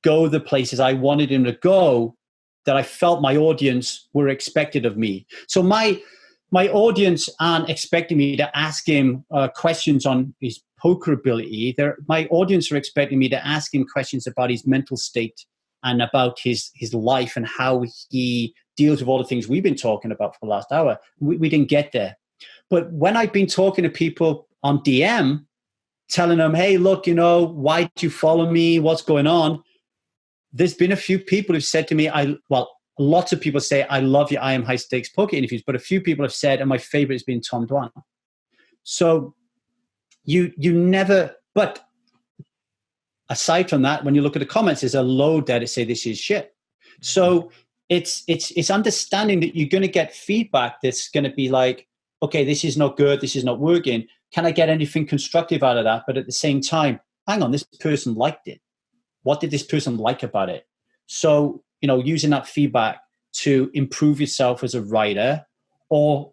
go the places I wanted him to go that I felt my audience were expected of me. So my audience aren't expecting me to ask him questions on his poker ability. My audience are expecting me to ask him questions about his mental state and about his life and how he deals with all the things we've been talking about for the last hour. We didn't get there. But when I've been talking to people on DM, telling them, hey, look, why do you follow me? What's going on? There's been a few people who've said to me, lots of people say, I love your I Am High Stakes poker interviews, but a few people have said, and my favorite has been Tom Dwan. So you never, but aside from that, when you look at the comments, there's a load there that say this is shit. So it's understanding that you're going to get feedback that's going to be like, okay, this is not good, this is not working. Can I get anything constructive out of that? But at the same time, hang on, this person liked it. What did this person like about it? So, using that feedback to improve yourself as a writer, or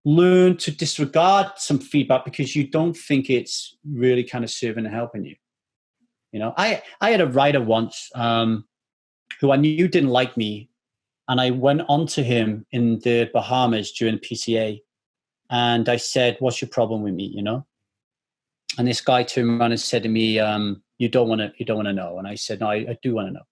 learn to disregard some feedback because you don't think it's really kind of serving and helping you. I had a writer once who I knew didn't like me, and I went on to him in the Bahamas during PCA, and I said, "What's your problem with me?" And this guy turned around and said to me, "You don't want to know." And I said, "No, I do want to know."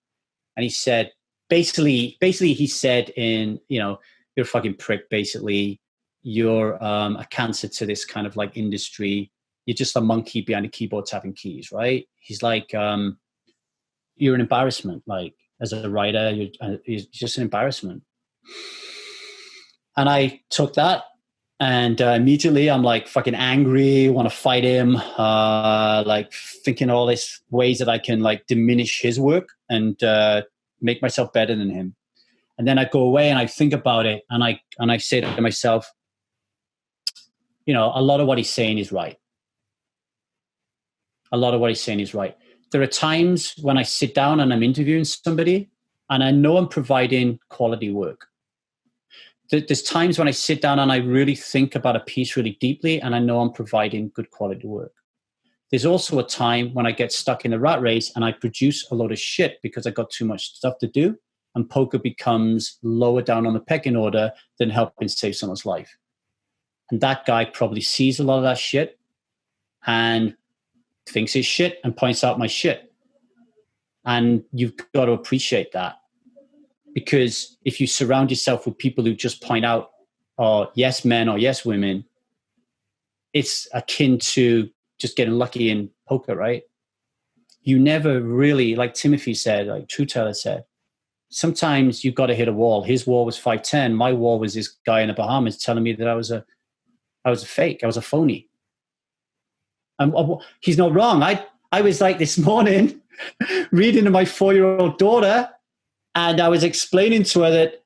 And he said, basically, he said, you're a fucking prick. Basically, you're a cancer to this kind of like industry. You're just a monkey behind a keyboard tapping keys, right? He's like, you're an embarrassment. Like, as a writer, you're just an embarrassment. And I took that, and immediately I'm like fucking angry, want to fight him, like thinking all these ways that I can like diminish his work and make myself better than him. And then I go away and I think about it, and I say to myself, a lot of what he's saying is right. A lot of what he's saying is right. There are times when I sit down and I'm interviewing somebody and I know I'm providing quality work. There's times when I sit down and I really think about a piece really deeply and I know I'm providing good quality work. There's also a time when I get stuck in the rat race and I produce a lot of shit because I got too much stuff to do, and poker becomes lower down on the pecking order than helping save someone's life. And that guy probably sees a lot of that shit and thinks it's shit and points out my shit. And you've got to appreciate that. Because if you surround yourself with people who just point out, yes men or yes women, it's akin to just getting lucky in poker, right? You never really, like Timofey said, like Trueteller said, sometimes you've got to hit a wall. His wall was 5'10". My wall was this guy in the Bahamas telling me that I was a fake. I was a phony. And he's not wrong. I was like this morning reading to my 4-year-old daughter, and I was explaining to her that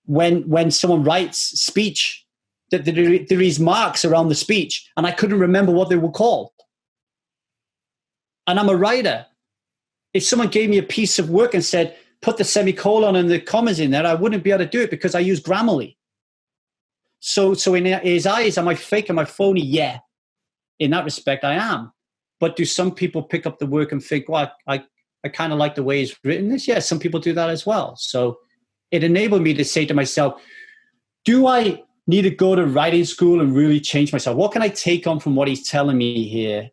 when someone writes speech, that there is marks around the speech, and I couldn't remember what they were called. And I'm a writer. If someone gave me a piece of work and said, put the semicolon and the commas in there, I wouldn't be able to do it because I use Grammarly. So in his eyes, am I fake? Am I phony? Yeah. In that respect, I am. But do some people pick up the work and think, well, I kind of like the way he's written this? Yeah, some people do that as well. So it enabled me to say to myself, do I need to go to writing school and really change myself? What can I take on from what he's telling me here?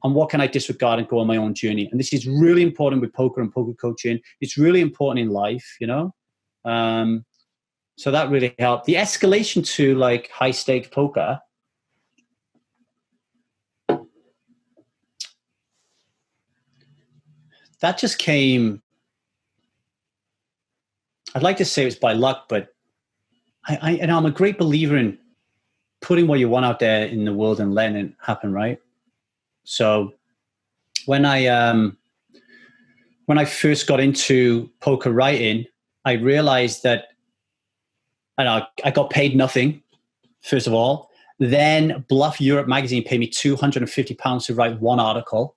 And what can I disregard and go on my own journey? And this is really important with poker and poker coaching. It's really important in life, So that really helped. The escalation to like high stakes poker, that just came I'd like to say it was by luck, but I'm a great believer in putting what you want out there in the world and letting it happen, right? So when I first got into poker writing, I realized that I got paid nothing, first of all. Then Bluff Europe magazine paid me £250 to write one article.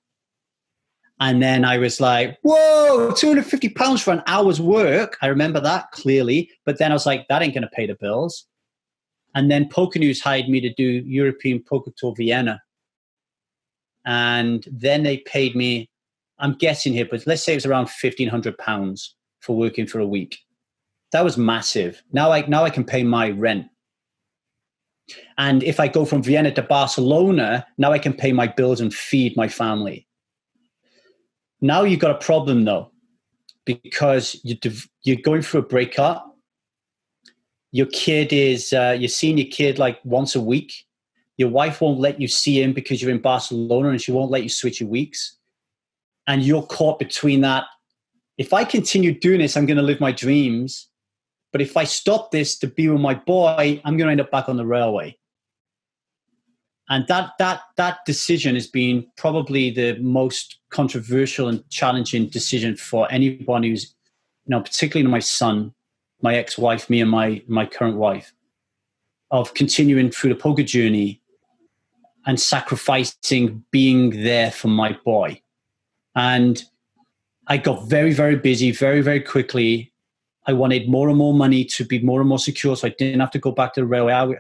And then I was like, whoa, £250 for an hour's work. I remember that clearly. But then I was like, that ain't going to pay the bills. And then Poker News hired me to do European Poker Tour Vienna. And then they paid me, I'm guessing here, but let's say it was around £1,500 for working for a week. That was massive. Now I can pay my rent. And if I go from Vienna to Barcelona, now I can pay my bills and feed my family. Now you've got a problem though, because you're going through a breakup. Your kid is, you're seeing your kid like once a week. Your wife won't let you see him because you're in Barcelona, and she won't let you switch your weeks. And you're caught between that. If I continue doing this, I'm going to live my dreams. But if I stop this to be with my boy, I'm going to end up back on the railway. And that decision has been probably the most controversial and challenging decision for anyone who's, particularly my son, my ex-wife, me and my current wife, of continuing through the poker journey and sacrificing being there for my boy. And I got very, very busy very, very quickly. I wanted more and more money to be more and more secure, so I didn't have to go back to the railway.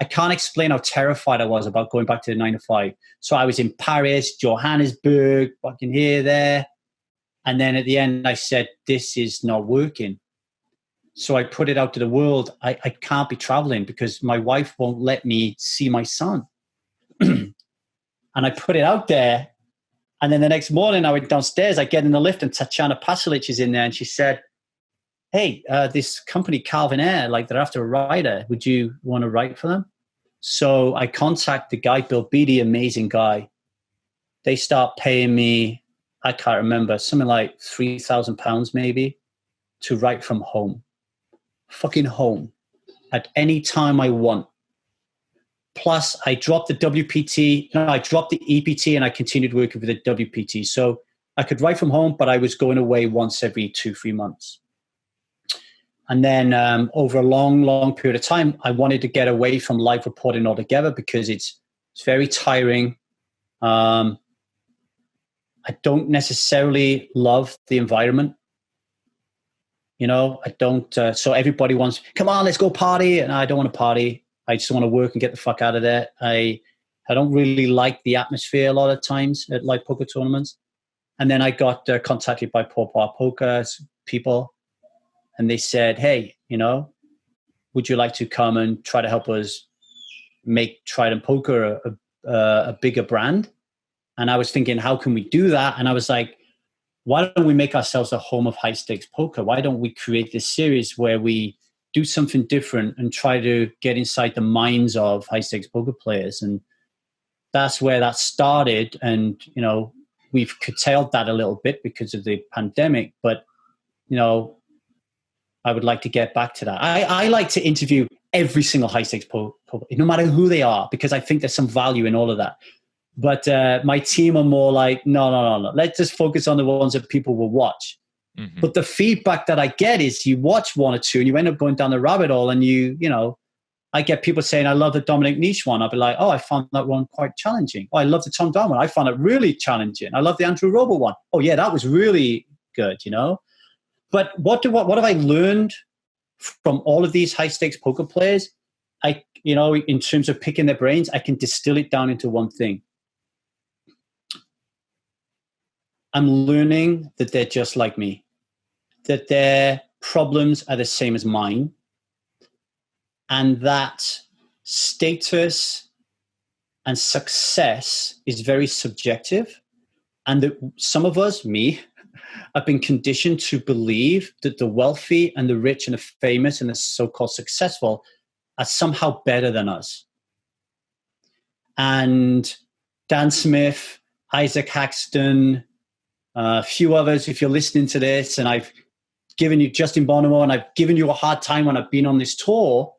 I can't explain how terrified I was about going back to the 9 to 5. So I was in Paris, Johannesburg, fucking here, there. And then at the end, I said, this is not working. So I put it out to the world. I can't be traveling because my wife won't let me see my son. And I put it out there. And then the next morning I went downstairs, I get in the lift and Tatjana Pasalic is in there. And she said, hey, this company, Calvin Air, like they're after a writer. Would you want to write for them? So I contact the guy, Bill Beattie, amazing guy. They start paying me, I can't remember, something like £3,000 maybe to write from home. Fucking home. At any time I want. Plus I dropped the WPT, I dropped the EPT and I continued working with the WPT. So I could write from home, but I was going away once every 2-3 months. And then over a long, long period of time, I wanted to get away from live reporting altogether because it's very tiring. I don't necessarily love the environment. I don't. So everybody wants, come on, let's go party. And I don't want to party. I just want to work and get the fuck out of there. I don't really like the atmosphere a lot of times at live poker tournaments. And then I got contacted by Paw Paw Poker people. And they said, hey, would you like to come and try to help us make Trident Poker a bigger brand? And I was thinking, how can we do that? And I was like, why don't we make ourselves a home of high stakes poker? Why don't we create this series where we do something different and try to get inside the minds of high stakes poker players? And that's where that started. And, we've curtailed that a little bit because of the pandemic. But, I would like to get back to that. I like to interview every single high stakes poker, no matter who they are, because I think there's some value in all of that. But my team are more like, no. Let's just focus on the ones that people will watch. Mm-hmm. But the feedback that I get is you watch one or two and you end up going down the rabbit hole and I get people saying, I love the Dominic Niche one. I'll be like, oh, I found that one quite challenging. Oh, I love the Tom Dwan one. I found it really challenging. I love the Andrew Robl one. Oh yeah, that was really good, But what have I learned from all of these high stakes poker players? In terms of picking their brains, I can distill it down into one thing. I'm learning that they're just like me, that their problems are the same as mine, and that status and success is very subjective, and that some of us, me, I've been conditioned to believe that the wealthy and the rich and the famous and the so-called successful are somehow better than us. And Dan Smith, Isaac Haxton, a few others, if you're listening to this, and I've given you Justin Bonomo and I've given you a hard time when I've been on this tour,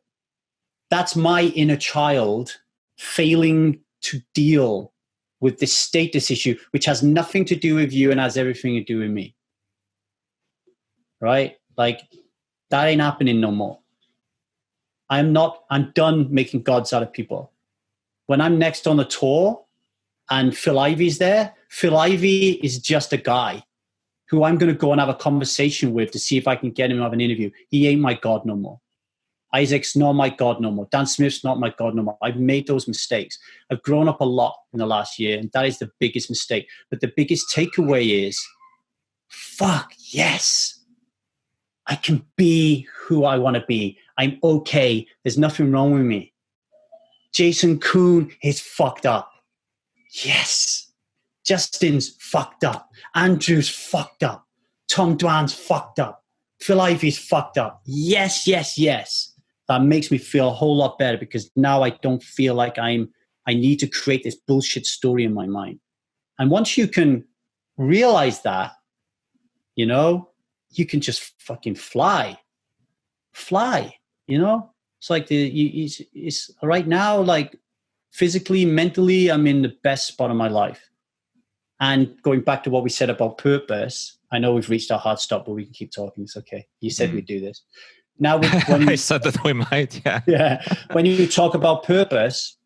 that's my inner child failing to deal with this status issue, which has nothing to do with you and has everything to do with me. Right? Like, that ain't happening no more. I'm done making gods out of people. When I'm next on the tour and Phil Ivey's there, Phil Ivey is just a guy who I'm going to go and have a conversation with to see if I can get him to have an interview. He ain't my God no more. Isaac's not my God no more. Dan Smith's not my God no more. I've made those mistakes. I've grown up a lot in the last year, and that is the biggest mistake. But the biggest takeaway is, fuck yes. I can be who I want to be. I'm okay. There's nothing wrong with me. Jason Koon is fucked up. Yes. Justin's fucked up. Andrew's fucked up. Tom Dwan's fucked up. Phil Ivey's fucked up. Yes, yes, yes. That makes me feel a whole lot better because now I don't feel like I need to create this bullshit story in my mind. And once you can realize that, you know, you can just fucking fly, you know? It's like it's right now, like physically, mentally, I'm in the best spot of my life. And going back to what we said about purpose, I know we've reached our hard stop, but we can keep talking. It's okay. You said we'd do this. Now, when I said that we might, yeah. Yeah. When you talk about purpose,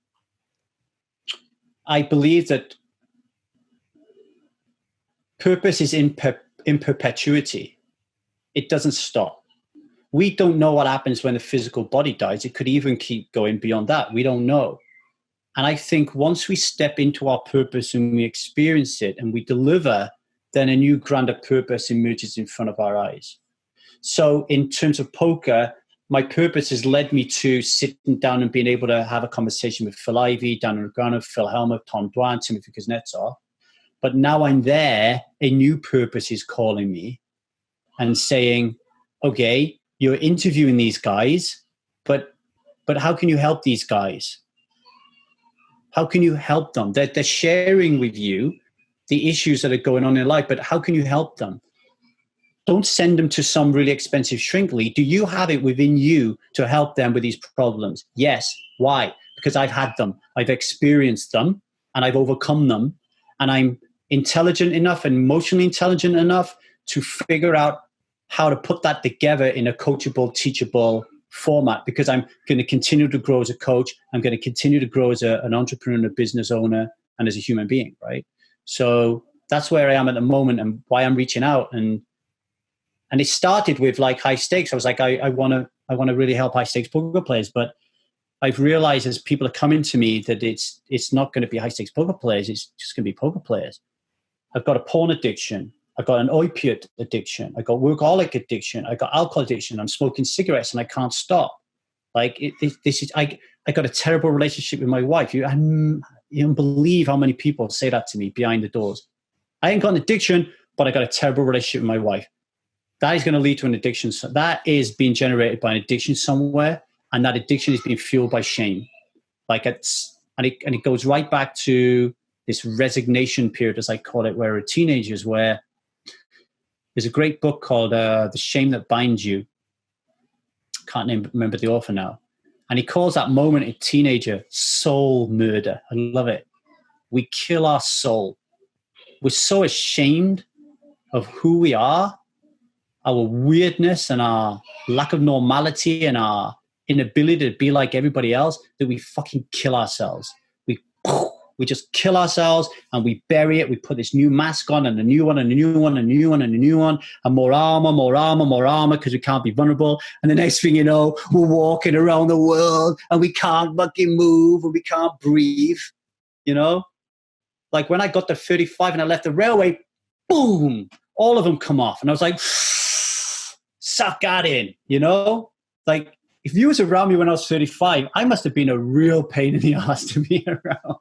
I believe that purpose is in perpetuity. It doesn't stop. We don't know what happens when the physical body dies. It could even keep going beyond that. We don't know. And I think once we step into our purpose and we experience it and we deliver, then a new grander purpose emerges in front of our eyes. So in terms of poker, my purpose has led me to sitting down and being able to have a conversation with Phil Ivey, Dan Rugano, Phil Helmuth, Tom Dwan, Timofey Kuznetsov. But now I'm there, a new purpose is calling me and saying, okay, you're interviewing these guys, but how can you help these guys? How can you help them? They're sharing with you the issues that are going on in their life, but how can you help them? Don't send them to some really expensive shrink lead. Do you have it within you to help them with these problems? Yes. Why? Because I've had them. I've experienced them and I've overcome them. And I'm intelligent enough and emotionally intelligent enough to figure out how to put that together in a coachable, teachable format, because I'm going to continue to grow as a coach. I'm going to continue to grow as an entrepreneur and a business owner and as a human being, right? So that's where I am at the moment and why I'm reaching out. And it started with like high stakes. I was like, I want to really help high stakes poker players, but I've realized as people are coming to me that it's not going to be high stakes poker players. It's just going to be poker players. I've got a porn addiction. I've got an opiate addiction. I got workaholic addiction. I got alcohol addiction. I'm smoking cigarettes and I can't stop. Like I got a terrible relationship with my wife. You don't believe how many people say that to me behind the doors. I ain't got an addiction, but I got a terrible relationship with my wife. That is going to lead to an addiction. So that is being generated by an addiction somewhere, and that addiction is being fueled by shame. Like it goes right back to this resignation period, as I call it, where we're teenagers, where there's a great book called The Shame That Binds You. Can't remember the author now. And he calls that moment a teenager soul murder. I love it. We kill our soul. We're so ashamed of who we are, our weirdness and our lack of normality and our inability to be like everybody else, that we fucking kill ourselves. We just kill ourselves and we bury it. We put this new mask on and a new one and a new one and a new one and a new one and more armor because we can't be vulnerable. And the next thing you know, we're walking around the world and we can't fucking move and we can't breathe, you know? Like when I got to 35 and I left the railway, boom, all of them come off. And I was like, suck that in, you know? Like if you was around me when I was 35, I must have been a real pain in the ass to be around.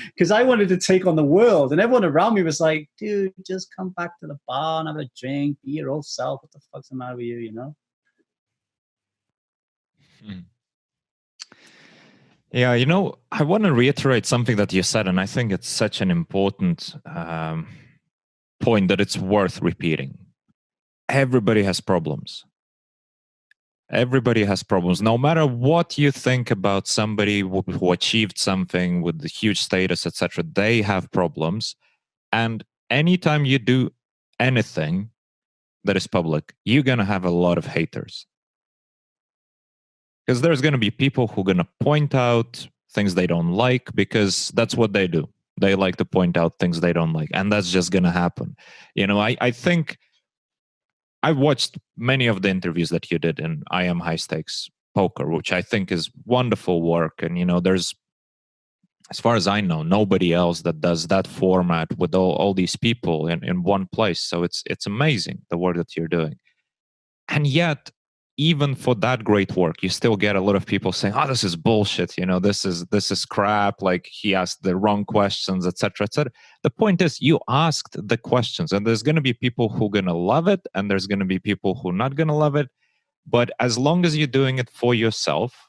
Because I wanted to take on the world, and everyone around me was like, dude, just come back to the bar and have a drink, be your old self. What the fuck's the matter with you, you know? Yeah, you know, I want to reiterate something that you said, and I think it's such an important point that it's worth repeating. everybody has problems. Everybody has problems. No matter what you think about somebody who achieved something with the huge status, etc., they have problems. And anytime you do anything that is public, you're going to have a lot of haters. Because there's going to be people who are going to point out things they don't like, because that's what they do. They like to point out things they don't like. And that's just going to happen. I think I've watched many of the interviews that you did in I Am High Stakes Poker, which I think is wonderful work. And, there's, as far as I know, nobody else that does that format with all these people in one place. So it's amazing, the work that you're doing. And yet, even for that great work, you still get a lot of people saying, "Oh, this is bullshit. This is crap. Like, he asked the wrong questions, etc., etc." The point is, you asked the questions, and there's going to be people who are going to love it, and there's going to be people who are not going to love it. But as long as you're doing it for yourself,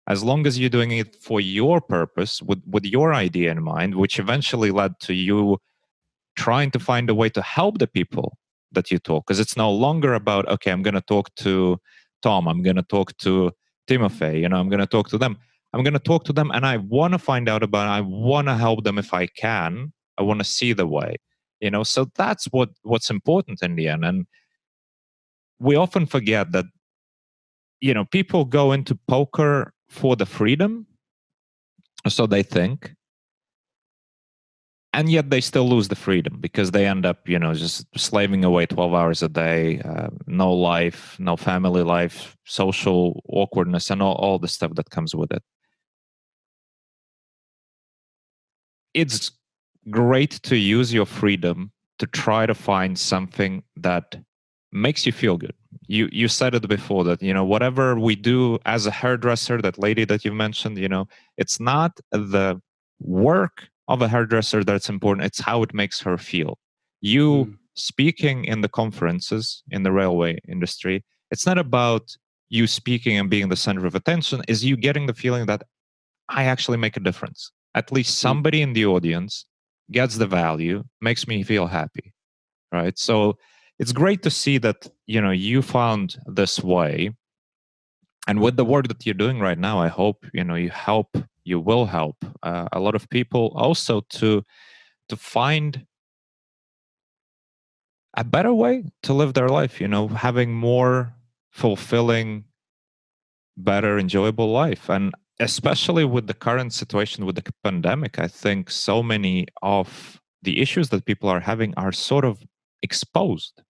as long as you're doing it for your purpose, with your idea in mind, which eventually led to you trying to find a way to help the people that you talk, because it's no longer about, okay, I'm going to talk to Tom, I'm going to talk to Timofey, I'm going to talk to them. I'm going to talk to them, and I want to find out about it. I want to help them if I can. I want to see the way, so that's what's important in the end. And we often forget that, people go into poker for the freedom, so they think, and yet they still lose the freedom, because they end up, just slaving away 12 hours a day, no life, no family life, social awkwardness, and all the stuff that comes with it. It's great to use your freedom to try to find something that makes you feel good. You said it before that, whatever we do as a hairdresser, that lady that you mentioned, it's not the work of a hairdresser that's important, it's how it makes her feel. You speaking in the conferences in the railway industry, it's not about you speaking and being the center of attention, is you getting the feeling that I actually make a difference. At least somebody in the audience gets the value, makes me feel happy, right? So it's great to see that, you found this way. And with the work that you're doing right now, I hope, you will help a lot of people also to find a better way to live their life, having more fulfilling, better, enjoyable life. And especially with the current situation with the pandemic, I think so many of the issues that people are having are sort of exposed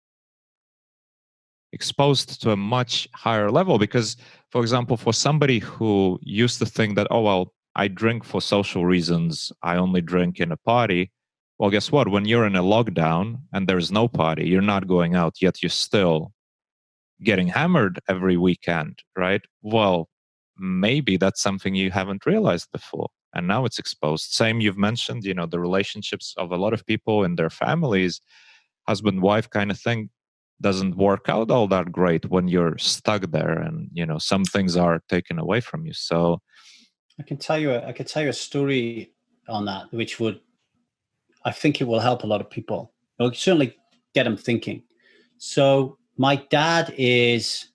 to a much higher level. Because, for example, for somebody who used to think that, oh, well, I drink for social reasons, I only drink in a party. Well, guess what? When you're in a lockdown and there's no party, you're not going out, yet you're still getting hammered every weekend, right? Well, maybe that's something you haven't realized before, and now it's exposed. Same, you've mentioned, the relationships of a lot of people in their families, husband wife kind of thing, doesn't work out all that great when you're stuck there, and some things are taken away from you. So I can tell you a story on that, which I think it will help a lot of people. It'll certainly get them thinking. So my dad is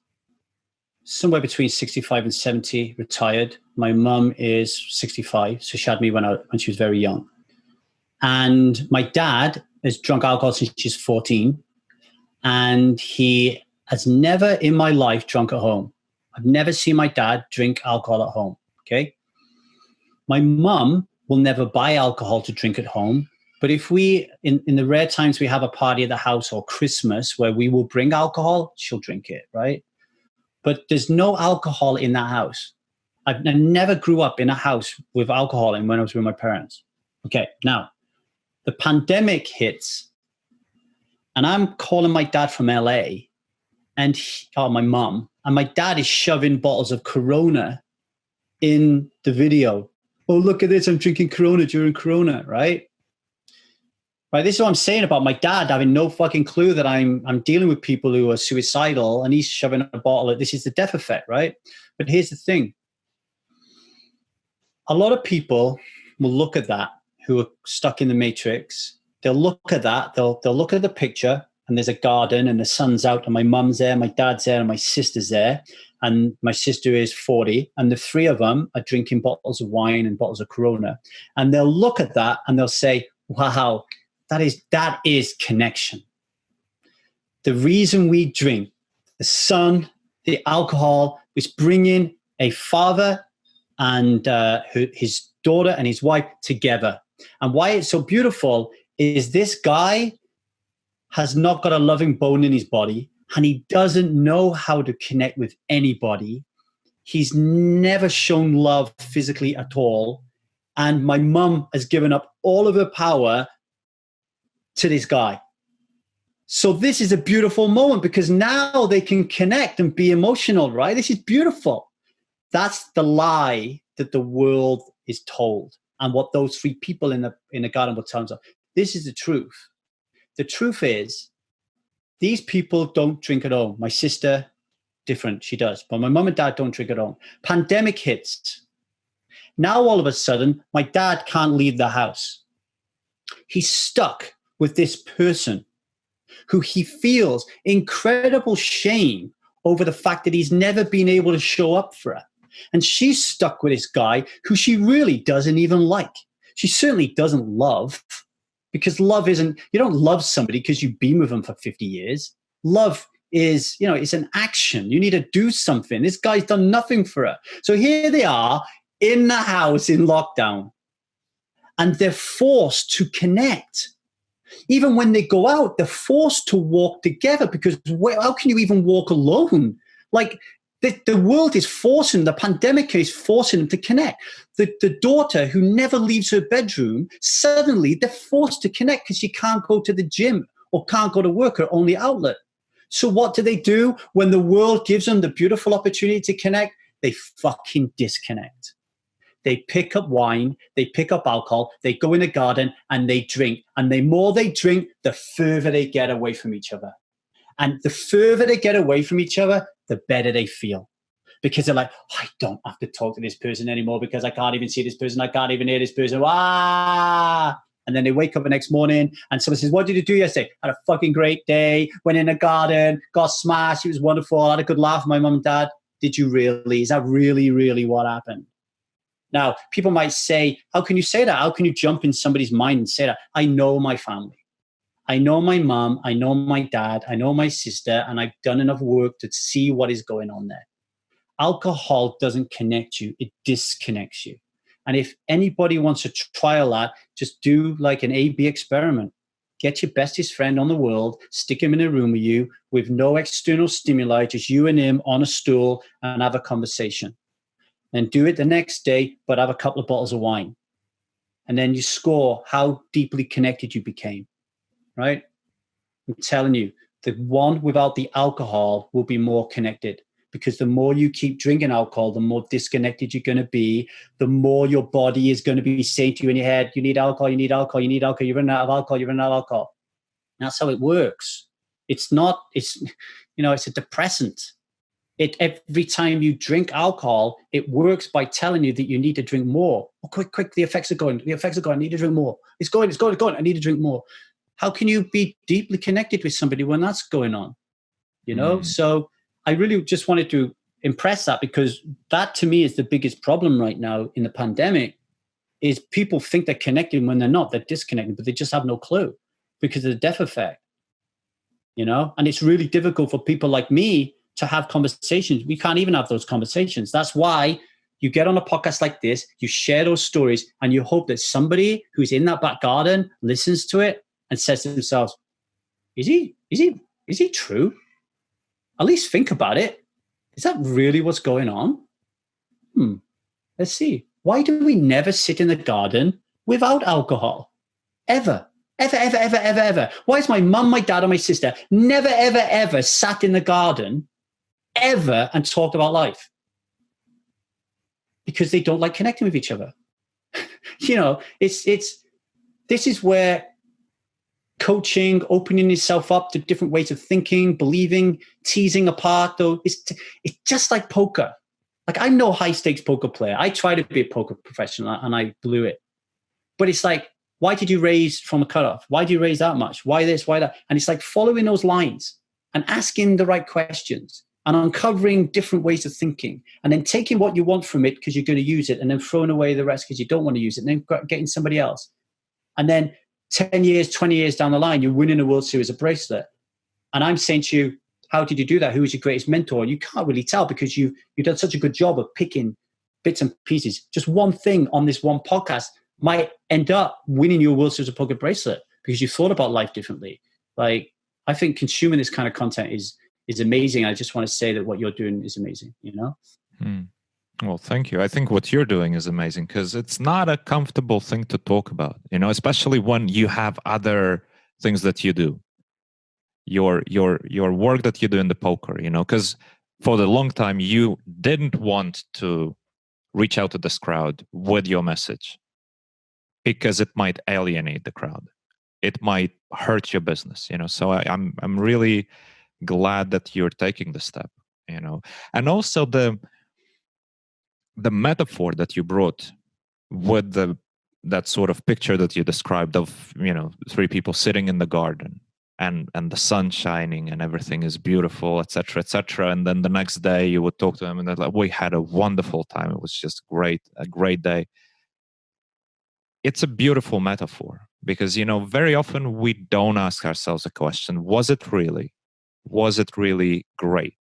somewhere between 65 and 70, retired. My mum is 65, so she had me when she was very young. And my dad has drunk alcohol since she's 14. And he has never in my life drunk at home. I've never seen my dad drink alcohol at home, okay? My mum will never buy alcohol to drink at home. But if we, in the rare times we have a party at the house or Christmas where we will bring alcohol, she'll drink it, right? But there's no alcohol in that house. I never grew up in a house with alcohol in when I was with my parents. Okay, now, the pandemic hits, and I'm calling my dad from LA, and my mum, and my dad is shoving bottles of Corona in the video. Oh, look at this, I'm drinking Corona during Corona, right? Right, this is what I'm saying about my dad having no fucking clue that I'm dealing with people who are suicidal, and he's shoving a bottle of, this is the death effect, right? But here's the thing. A lot of people will look at that who are stuck in the matrix. They'll look at that, they'll look at the picture, and there's a garden and the sun's out and my mum's there, my dad's there, and my sister's there. And my sister is 40, and the three of them are drinking bottles of wine and bottles of Corona. And they'll look at that and they'll say, wow, that is connection. The reason we drink, the sun, the alcohol, is bringing a father and his daughter and his wife together. And why it's so beautiful is this guy has not got a loving bone in his body, and he doesn't know how to connect with anybody. He's never shown love physically at all. And my mum has given up all of her power to this guy. So this is a beautiful moment because now they can connect and be emotional, right? This is beautiful. That's the lie that the world is told, and what those three people in the garden were telling us. This is the truth. The truth is, these people don't drink at home. My sister, different, she does. But my mum and dad don't drink at home. Pandemic hits. Now all of a sudden, my dad can't leave the house. He's stuck with this person who he feels incredible shame over the fact that he's never been able to show up for her. And she's stuck with this guy who she really doesn't even like. She certainly doesn't love. Because love isn't, you don't love somebody because you've been with them for 50 years. Love is, it's an action. You need to do something. This guy's done nothing for her. So here they are in the house in lockdown, and they're forced to connect. Even when they go out, they're forced to walk together because how can you even walk alone? Like, the world is forcing, the pandemic is forcing them to connect. The daughter who never leaves her bedroom, suddenly they're forced to connect because she can't go to the gym or can't go to work, her only outlet. So what do? When the world gives them the beautiful opportunity to connect, they fucking disconnect. They pick up wine, they pick up alcohol, they go in the garden and they drink. And the more they drink, the further they get away from each other. And the further they get away from each other, the better they feel. Because they're like, I don't have to talk to this person anymore because I can't even see this person. I can't even hear this person. And then they wake up the next morning and someone says, what did you do yesterday? Had a fucking great day. Went in the garden, got smashed. It was wonderful. Had a good laugh with my mum and dad. Did you really? Is that really, really what happened? Now, people might say, how can you say that? How can you jump in somebody's mind and say that? I know my family. I know my mom, I know my dad, I know my sister, and I've done enough work to see what is going on there. Alcohol doesn't connect you, it disconnects you. And if anybody wants to trial that, just do like an A/B experiment. Get your bestest friend on the world, stick him in a room with you with no external stimuli, just you and him on a stool and have a conversation. And do it the next day, but have a couple of bottles of wine. And then you score how deeply connected you became. Right? I'm telling you, the one without the alcohol will be more connected, because the more you keep drinking alcohol, the more disconnected you're going to be, the more your body is going to be saying to you in your head, you need alcohol, you need alcohol, you need alcohol, you're running out of alcohol, you're running out of alcohol. That's how it works. It's a depressant. Every time you drink alcohol, it works by telling you that you need to drink more. Oh, quick, the effects are going, I need to drink more. It's going, I need to drink more. How can you be deeply connected with somebody when that's going on? So I really just wanted to impress that, because that to me is the biggest problem right now in the pandemic, is people think they're connected when they're not. They're disconnected, but they just have no clue because of the death effect, and it's really difficult for people like me to have conversations. We can't even have those conversations. That's why you get on a podcast like this, you share those stories, and you hope that somebody who's in that back garden listens to it and says to themselves, is he true? At least think about it. Is that really what's going on? Let's see. Why do we never sit in the garden without alcohol? Ever. Why is my mum, my dad, or my sister never, ever sat in the garden ever and talked about life? Because they don't like connecting with each other. This is where coaching, opening yourself up to different ways of thinking, believing, teasing apart, though, it's just like poker. Like, I'm no high stakes poker player. I tried to be a poker professional and I blew it. But it's like, Why did you raise from a cutoff? Why do you raise that much? Why this, why that? And it's like following those lines and asking the right questions and uncovering different ways of thinking, and then taking what you want from it because you're going to use it, and then throwing away the rest because you don't want to use it, and then getting somebody else. And then 10 years, 20 years down the line, you're winning a World Series of bracelet. And I'm saying to you, how did you do that? Who was your greatest mentor? And you can't really tell because you've done such a good job of picking bits and pieces. Just one thing on this one podcast might end up winning you a World Series of Poker bracelet because you thought about life differently. Like, I think consuming this kind of content is amazing. I just want to say that what you're doing is amazing, you know? Well, thank you. I think what you're doing is amazing because it's not a comfortable thing to talk about, you know, especially when you have other things that you do. Your work that you do in the poker, you know, because for the long time you didn't want to reach out to this crowd with your message because it might alienate the crowd. It might hurt your business, you know. So I'm really glad that you're taking the step, you know. And also the metaphor that you brought with that sort of picture that you described of, you know, three people sitting in the garden and the sun shining and everything is beautiful, etc., etc. And then the next day you would talk to them and they're like, we had a wonderful time. It was just a great day. It's a beautiful metaphor because, you know, very often we don't ask ourselves a question. Was it really great?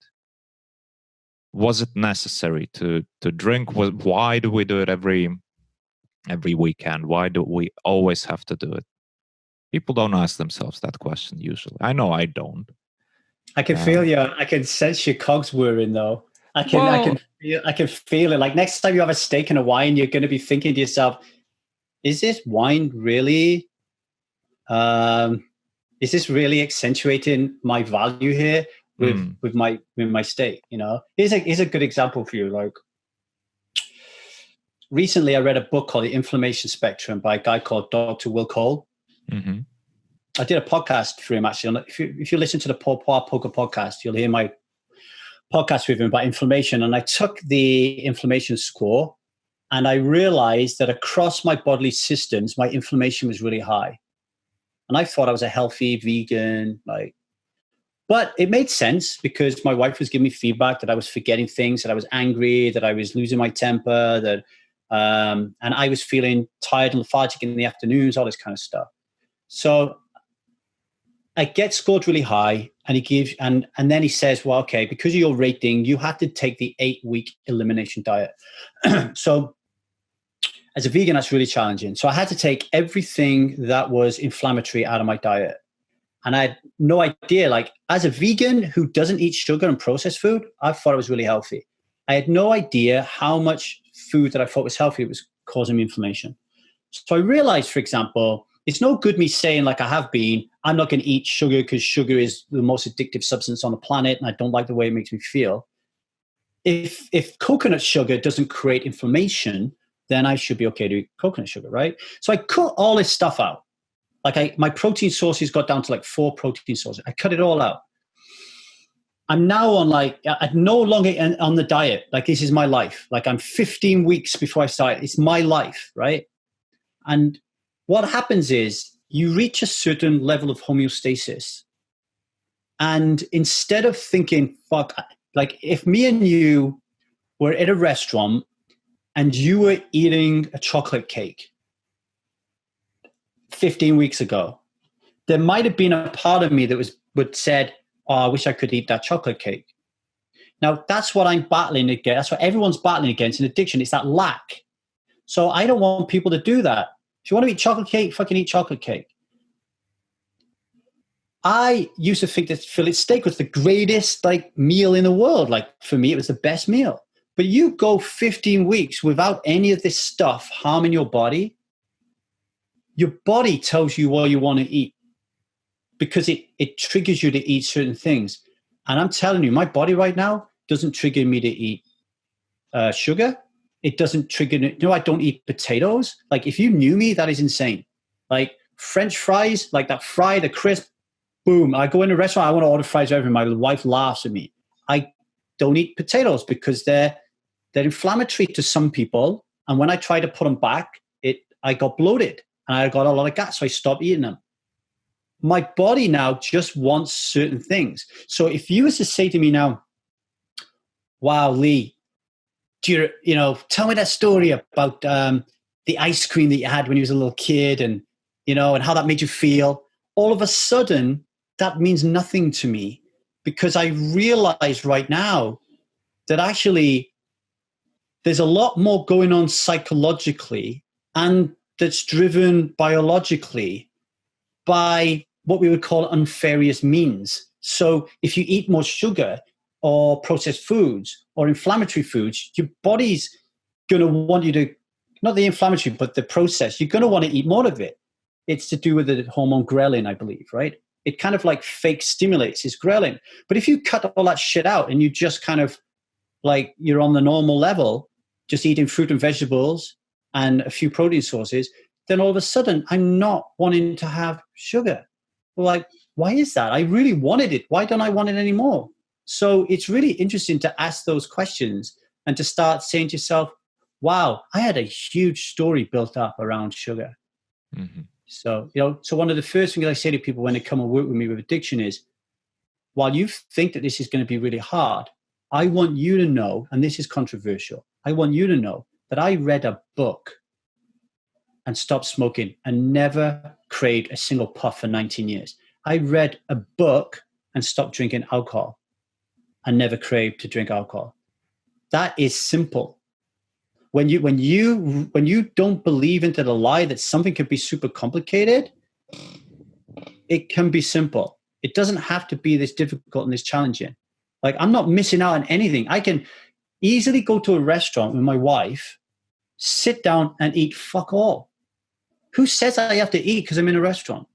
Was it necessary to drink? Why do we do it every weekend? Why do we always have to do it? People don't ask themselves that question usually. I know I don't. I can feel you. I can sense your cogs whirring though. I can feel it. Like next time you have a steak and a wine, you're going to be thinking to yourself, is this wine really, is this really accentuating my value here with my steak? You know, here's a good example for you. Like recently I read a book called The Inflammation Spectrum by a guy called Dr. Will Cole. Mm-hmm. I did a podcast for him actually. If you listen to the Paul Poker podcast, you'll hear my podcast with him about inflammation. And I took the inflammation score and I realized that across my bodily systems, my inflammation was really high. And I thought I was a healthy vegan, but it made sense because my wife was giving me feedback that I was forgetting things, that I was angry, that I was losing my temper, and I was feeling tired and lethargic in the afternoons, all this kind of stuff. So I get scored really high, and he gives, and then he says, well, okay, because of your rating, you have to take the 8-week elimination diet. So as a vegan, that's really challenging. So I had to take everything that was inflammatory out of my diet. And I had no idea, like as a vegan who doesn't eat sugar and processed food, I thought it was really healthy. I had no idea how much food that I thought was healthy was causing me inflammation. So I realized, for example, it's no good me saying, like I have been, I'm not going to eat sugar because sugar is the most addictive substance on the planet and I don't like the way it makes me feel. If coconut sugar doesn't create inflammation, then I should be okay to eat coconut sugar, right? So I cut all this stuff out. Like my protein sources got down to like 4 protein sources. I cut it all out. I'm now on I'm no longer on the diet. Like this is my life. Like I'm 15 weeks before I start. It's my life, right? And what happens is you reach a certain level of homeostasis. And instead of thinking, fuck, like if me and you were at a restaurant and you were eating a chocolate cake 15 weeks ago, there might have been a part of me that would said, oh, I wish I could eat that chocolate cake. Now, that's what I'm battling against. That's what everyone's battling against in addiction. It's that lack. So I don't want people to do that. If you want to eat chocolate cake, fucking eat chocolate cake. I used to think that fillet steak was the greatest meal in the world. Like for me, it was the best meal. But you go 15 weeks without any of this stuff harming your body tells you what you want to eat because it triggers you to eat certain things. And I'm telling you, my body right now doesn't trigger me to eat sugar. It doesn't trigger me. I don't eat potatoes. Like if you knew me, that is insane. Like French fries, like that fry, the crisp, boom. I go in a restaurant, I want to order fries over. My wife laughs at me. I don't eat potatoes because they're inflammatory to some people. And when I try to put them back, I got bloated. and I got a lot of gas, so I stopped eating them. My body now just wants certain things. So if you was to say to me now, wow, Lee, tell me that story about the ice cream that you had when you was a little kid, and how that made you feel. All of a sudden, that means nothing to me, because I realize right now that actually there's a lot more going on psychologically, and that's driven biologically by what we would call nefarious means. So if you eat more sugar or processed foods or inflammatory foods, your body's going to want you to, not the inflammatory, but the processed, you're going to want to eat more of it. It's to do with the hormone ghrelin, I believe, right? It kind of like fake stimulates this ghrelin. But if you cut all that shit out and you just kind of like you're on the normal level, just eating fruit and vegetables and a few protein sources, then all of a sudden I'm not wanting to have sugar. Well, like, why is that? I really wanted it. Why don't I want it anymore? So it's really interesting to ask those questions and to start saying to yourself, wow, I had a huge story built up around sugar. Mm-hmm. So, so one of the first things I say to people when they come and work with me with addiction is, while you think that this is going to be really hard, I want you to know, and this is controversial, I want you to know that I read a book and stopped smoking and never craved a single puff for 19 years. I read a book and stopped drinking alcohol and never craved to drink alcohol. That is simple. When you don't believe into the lie that something can be super complicated, it can be simple. It doesn't have to be this difficult and this challenging. Like, I'm not missing out on anything. I can easily go to a restaurant with my wife, sit down and eat fuck all. Who says I have to eat because I'm in a restaurant?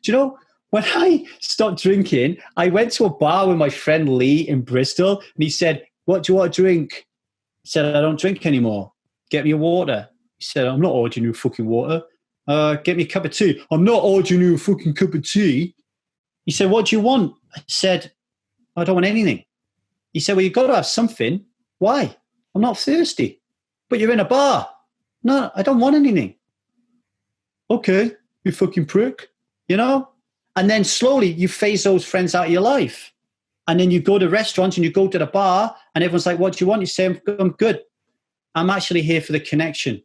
Do you know, when I stopped drinking, I went to a bar with my friend Lee in Bristol, and he said, what do you want to drink? I said, I don't drink anymore. Get me a water. He said, I'm not ordering you a fucking water. Get me a cup of tea. I'm not ordering you a fucking cup of tea. He said, what do you want? I said, I don't want anything. He said, well, you've got to have something. Why? I'm not thirsty. But you're in a bar. No, I don't want anything. Okay, you fucking prick, And then slowly you phase those friends out of your life. And then you go to restaurants and you go to the bar and everyone's like, what do you want? You say, I'm good. I'm actually here for the connection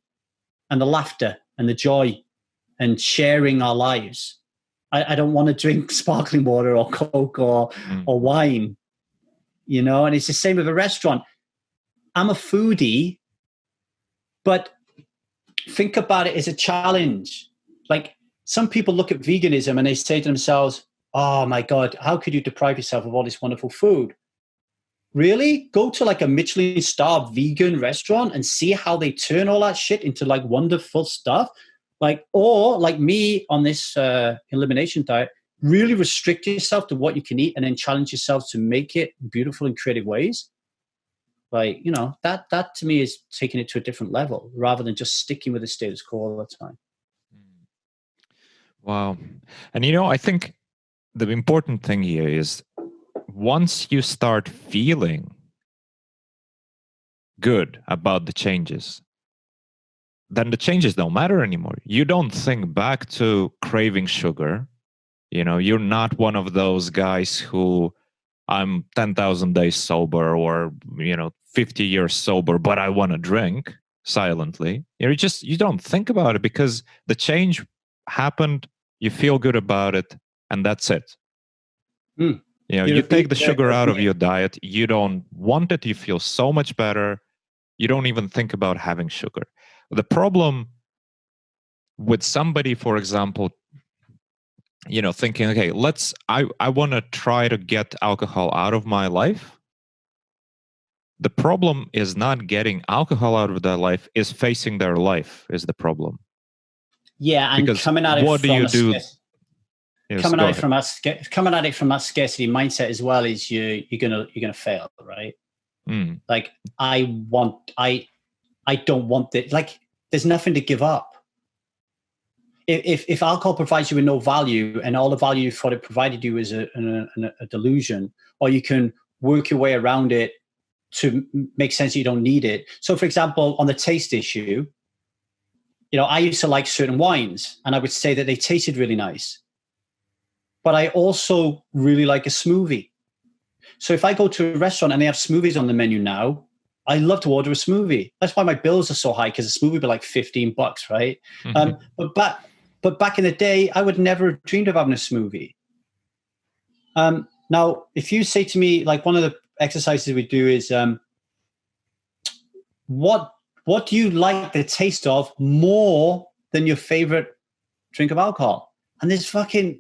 and the laughter and the joy and sharing our lives. I don't want to drink sparkling water or Coke or wine, and it's the same with a restaurant. I'm a foodie, but think about it as a challenge. Like, some people look at veganism and they say to themselves, oh my God, how could you deprive yourself of all this wonderful food? Really? Go to like a Michelin star vegan restaurant and see how they turn all that shit into like wonderful stuff. Like, or like me on this elimination diet, really restrict yourself to what you can eat and then challenge yourself to make it beautiful in creative ways. Like, that to me is taking it to a different level rather than just sticking with the status quo all the time. Wow. And, I think the important thing here is once you start feeling good about the changes, then the changes don't matter anymore. You don't think back to craving sugar. You're not one of those guys who I'm 10,000 days sober or, 50 years sober, but I want to drink silently. You don't think about it because the change happened. You feel good about it, and that's it. You take the sugar out of your diet. You don't want it. You feel so much better. You don't even think about having sugar. The problem with somebody, for example, thinking, okay, I want to try to get alcohol out of my life. The problem is not getting alcohol out of their life, is facing their life is the problem. Yeah, and because coming at it what from do you do? Yes, coming at it from that scarcity mindset as well is you're gonna fail, right? Like, I don't want it. Like, there's nothing to give up. If alcohol provides you with no value and all the value you thought it provided you is a delusion, or you can work your way around it to make sense that you don't need it. So, for example, on the taste issue, I used to like certain wines, and I would say that they tasted really nice. But I also really like a smoothie. So if I go to a restaurant and they have smoothies on the menu now, I love to order a smoothie. That's why my bills are so high, because a smoothie would be like $15, right? But back in the day, I would never have dreamed of having a smoothie. Now, if you say to me, like, one of the exercises we do is, what do you like the taste of more than your favorite drink of alcohol? And there's like a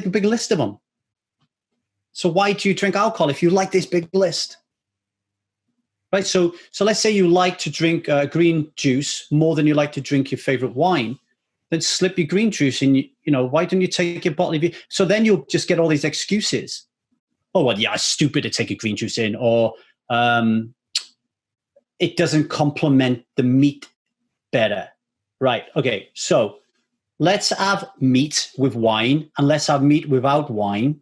big list of them. So why do you drink alcohol if you like this big list? Right. So let's say you like to drink green juice more than you like to drink your favorite wine. Then slip your green juice in. Why don't you take your bottle of it? So then you'll just get all these excuses. Oh, well, yeah, it's stupid to take a green juice in, or it doesn't complement the meat better. Right. Okay. So let's have meat with wine, and let's have meat without wine,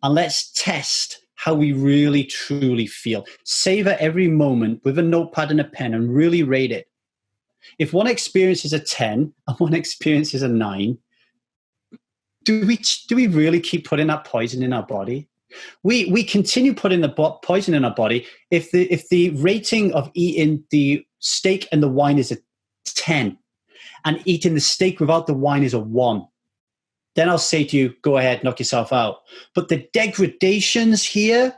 and let's test how we really, truly feel. Savor every moment with a notepad and a pen and really rate it. If one experience is a 10 and one experience is a 9, do we really keep putting that poison in our body? We continue putting the poison in our body. If the rating of eating the steak and the wine is a 10, and eating the steak without the wine is a 1, then I'll say to you, go ahead, knock yourself out. But the degradations here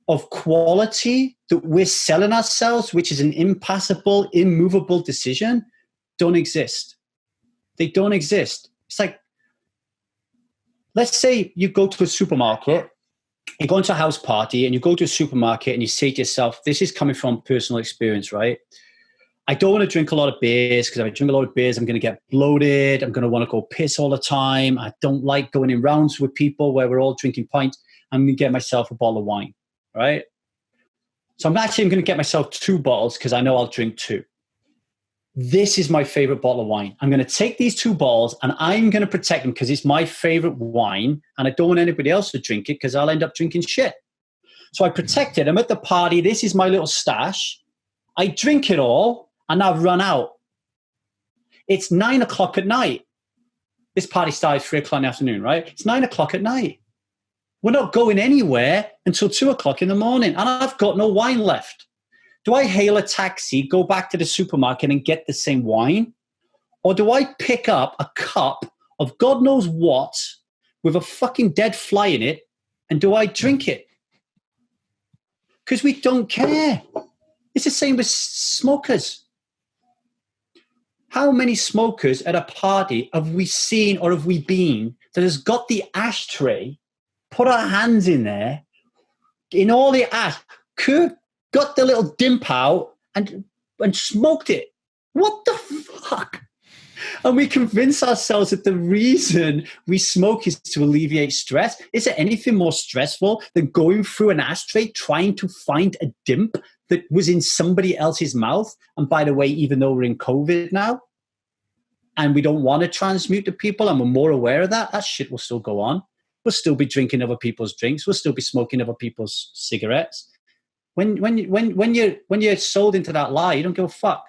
of quality that we're selling ourselves, which is an impassable, immovable decision, don't exist. They don't exist. It's like, let's say you go to a supermarket, you go into a house party, and you go to a supermarket and you say to yourself, this is coming from personal experience, right? I don't want to drink a lot of beers, because if I drink a lot of beers, I'm going to get bloated. I'm going to want to go piss all the time. I don't like going in rounds with people where we're all drinking pints. I'm going to get myself a bottle of wine, right? So I'm going to get myself 2 bottles, because I know I'll drink 2. This is my favorite bottle of wine. I'm going to take these 2 bottles and I'm going to protect them because it's my favorite wine, and I don't want anybody else to drink it because I'll end up drinking shit. So I protect it. I'm at the party. This is my little stash. I drink it all. And I've run out. It's 9 o'clock at night. This party started 3 o'clock in the afternoon, right? It's 9 o'clock at night. We're not going anywhere until 2 o'clock in the morning, and I've got no wine left. Do I hail a taxi, go back to the supermarket and get the same wine? Or do I pick up a cup of God knows what with a fucking dead fly in it, and do I drink it? Because we don't care. It's the same with smokers. How many smokers at a party have we seen or have we been that has got the ashtray, put our hands in there, in all the ash, got the little dimp out and smoked it? What the fuck? And we convince ourselves that the reason we smoke is to alleviate stress. Is there anything more stressful than going through an ashtray trying to find a dimp that was in somebody else's mouth? And by the way, even though we're in COVID now and we don't want to transmute to people and we're more aware of that shit will still go on. We'll still be drinking other people's drinks. We'll still be smoking other people's cigarettes. When you're sold into that lie, you don't give a fuck.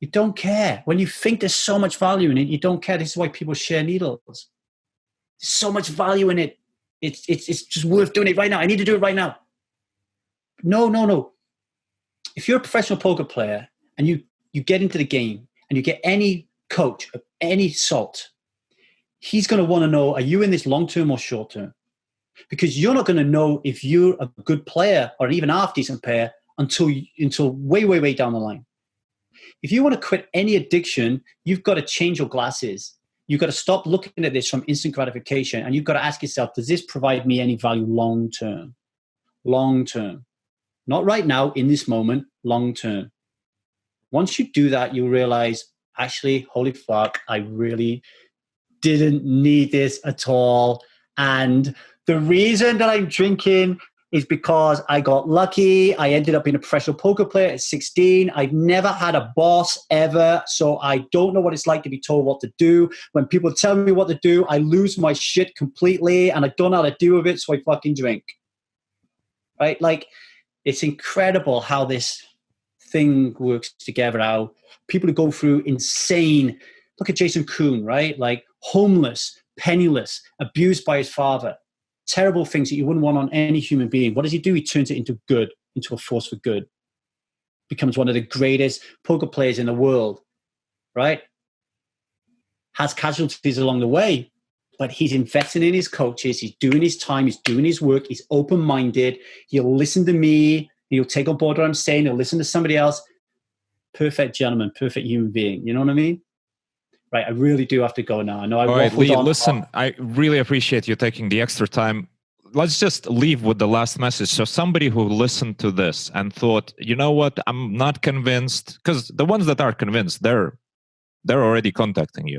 You don't care. When you think there's so much value in it, you don't care. This is why people share needles. There's so much value in it. It's just worth doing it right now. I need to do it right now. No. If you're a professional poker player and you get into the game and you get any coach of any sort, he's going to want to know, are you in this long-term or short-term? Because you're not going to know if you're a good player or even half-decent player until way, way, way down the line. If you want to quit any addiction, you've got to change your glasses. You've got to stop looking at this from instant gratification, and you've got to ask yourself, does this provide me any value long-term? Long-term. Not right now, in this moment, long-term. Once you do that, you'll realize, actually, holy fuck, I really didn't need this at all. And the reason that I'm drinking is because I got lucky. I ended up being a professional poker player at 16. I've never had a boss ever, so I don't know what it's like to be told what to do. When people tell me what to do, I lose my shit completely, and I don't know how to deal with it, so I fucking drink. Right? Like, it's incredible how this thing works together. How people who go through insane, look at Jason Koon, right? Like homeless, penniless, abused by his father, terrible things that you wouldn't want on any human being. What does he do? He turns it into good, into a force for good. Becomes one of the greatest poker players in the world, right? Has casualties along the way, but he's investing in his coaches. He's doing his time. He's doing his work. He's open-minded. He'll listen to me. He'll take on board what I'm saying. He'll listen to somebody else. Perfect gentleman, perfect human being. You know what I mean? Right, I really do have to go now. I know I All right, Lee, on. listen, I really appreciate you taking the extra time. Let's just leave with the last message. So somebody who listened to this and thought, you know what, I'm not convinced, because the ones that are convinced, they're already contacting you.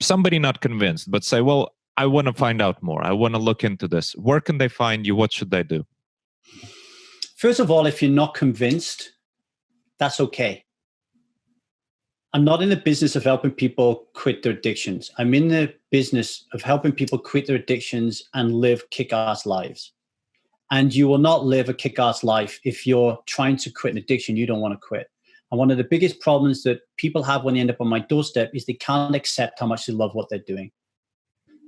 Somebody not convinced, but say, well, I want to find out more. I want to look into this. Where can they find you? What should they do? First of all, if you're not convinced, that's okay. I'm not in the business of helping people quit their addictions. I'm in the business of helping people quit their addictions and live kick-ass lives. And you will not live a kick-ass life if you're trying to quit an addiction you don't want to quit. And one of the biggest problems that people have when they end up on my doorstep is they can't accept how much they love what they're doing.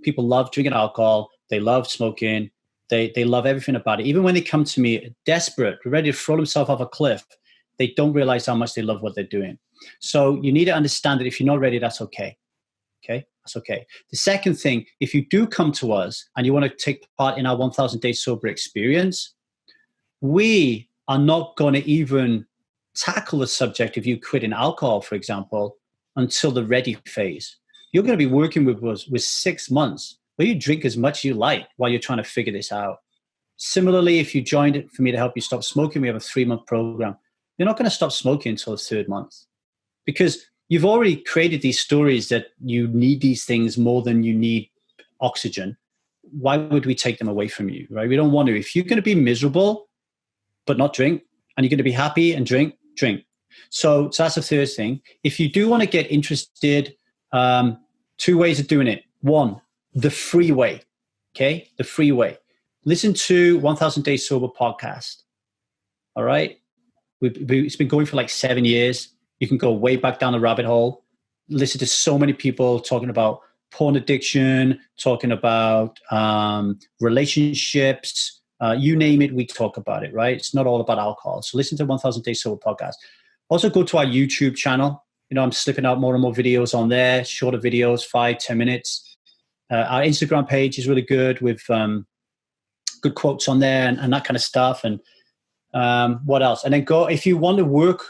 People love drinking alcohol. They love smoking. They love everything about it. Even when they come to me desperate, ready to throw themselves off a cliff, they don't realize how much they love what they're doing. So you need to understand that if you're not ready, that's okay. Okay, that's okay. The second thing, if you do come to us and you want to take part in our 1,000 Day Sober experience, we are not going to even tackle the subject of you quitting alcohol, for example, until the ready phase. You're going to be working with us with 6 months where you drink as much as you like while you're trying to figure this out. Similarly, if you joined it for me to help you stop smoking, we have a 3-month program. You're not going to stop smoking until the 3rd month because you've already created these stories that you need these things more than you need oxygen. Why would we take them away from you, right? We don't want to. If you're going to be miserable but not drink, and you're going to be happy and drink. So that's the third thing. If you do want to get interested, 2 ways of doing it. 1, the free way, okay? The free way. Listen to 1,000 Days Sober podcast, all right? It's been going for like 7 years. You can go way back down the rabbit hole, listen to so many people talking about porn addiction, talking about relationships, you name it, we talk about it, right? It's not all about alcohol. So listen to 1,000 Days Sober podcast. Also go to our YouTube channel. You know, I'm slipping out more and more videos on there, shorter videos, 5-10 minutes. Our Instagram page is really good with good quotes on there and that kind of stuff. And what else? And then go, if you want to work,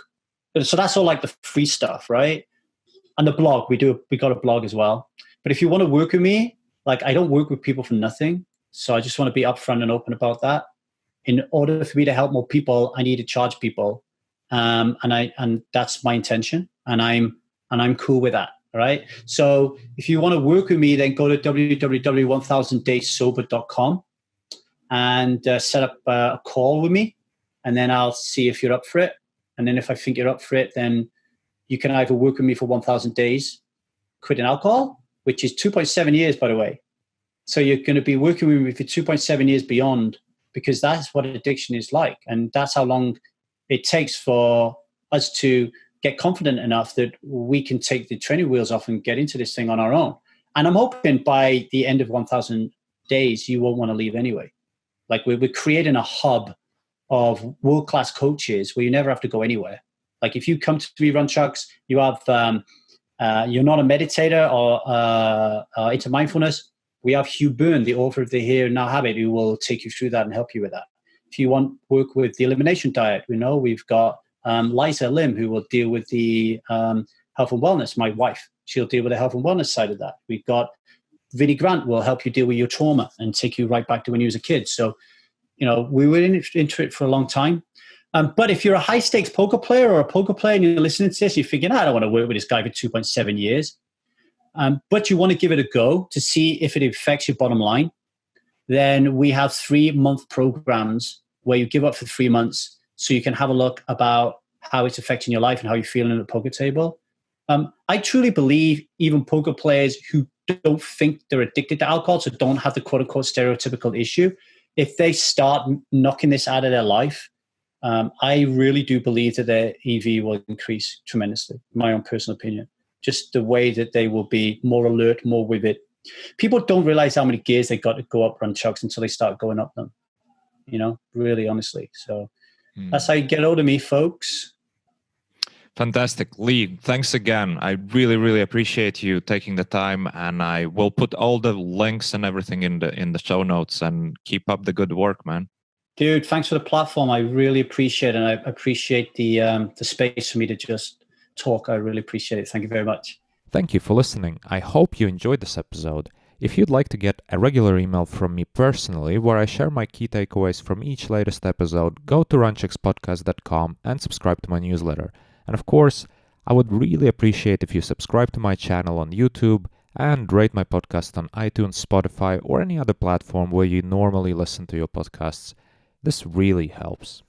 so that's all like the free stuff, right? And the blog, we got a blog as well. But if you want to work with me, like I don't work with people for nothing. So I just want to be upfront and open about that. In order for me to help more people, I need to charge people. And that's my intention. And I'm cool with that. All right. So if you want to work with me, then go to www.1000dayssober.com and set up a call with me. And then I'll see if you're up for it. And then if I think you're up for it, then you can either work with me for 1,000 days, quitting alcohol, which is 2.7 years, by the way. So you're going to be working with me for 2.7 years beyond, because that's what addiction is like. And that's how long it takes for us to get confident enough that we can take the training wheels off and get into this thing on our own. And I'm hoping by the end of 1,000 days, you won't want to leave anyway. Like we're creating a hub of world-class coaches where you never have to go anywhere. Like if you come to me, Runchuks, you have, you're not a meditator or into mindfulness. We have Hugh Byrne, the author of The Here and Now Habit, who will take you through that and help you with that. If you want work with the elimination diet, we've got Liza Lim, who will deal with the health and wellness. My wife, she'll deal with the health and wellness side of that. We've got Vinnie Grant will help you deal with your trauma and take you right back to when you was a kid. So, we were into it for a long time. But if you're a high stakes poker player or a poker player and you're listening to this, you're thinking, I don't want to work with this guy for 2.7 years. But you want to give it a go to see if it affects your bottom line. Then we have 3-month programs where you give up for 3 months so you can have a look about how it's affecting your life and how you're feeling at the poker table. I truly believe even poker players who don't think they're addicted to alcohol, so don't have the quote unquote stereotypical issue, if they start knocking this out of their life, I really do believe that their EV will increase tremendously, my own personal opinion. Just the way that they will be more alert, more with it. People don't realize how many gears they got to go up Runchuks until they start going up them, really honestly. So that's how you get hold of me, folks. Fantastic. Lee, thanks again. I really, really appreciate you taking the time, and I will put all the links and everything in the show notes, and keep up the good work, man. Dude, thanks for the platform. I really appreciate it. And I appreciate the space for me to just talk. I really appreciate it. Thank you very much. Thank you for listening. I hope you enjoyed this episode. If you'd like to get a regular email from me personally, where I share my key takeaways from each latest episode, go to runchukspodcast.com and subscribe to my newsletter. And of course, I would really appreciate if you subscribe to my channel on YouTube and rate my podcast on iTunes, Spotify, or any other platform where you normally listen to your podcasts. This really helps.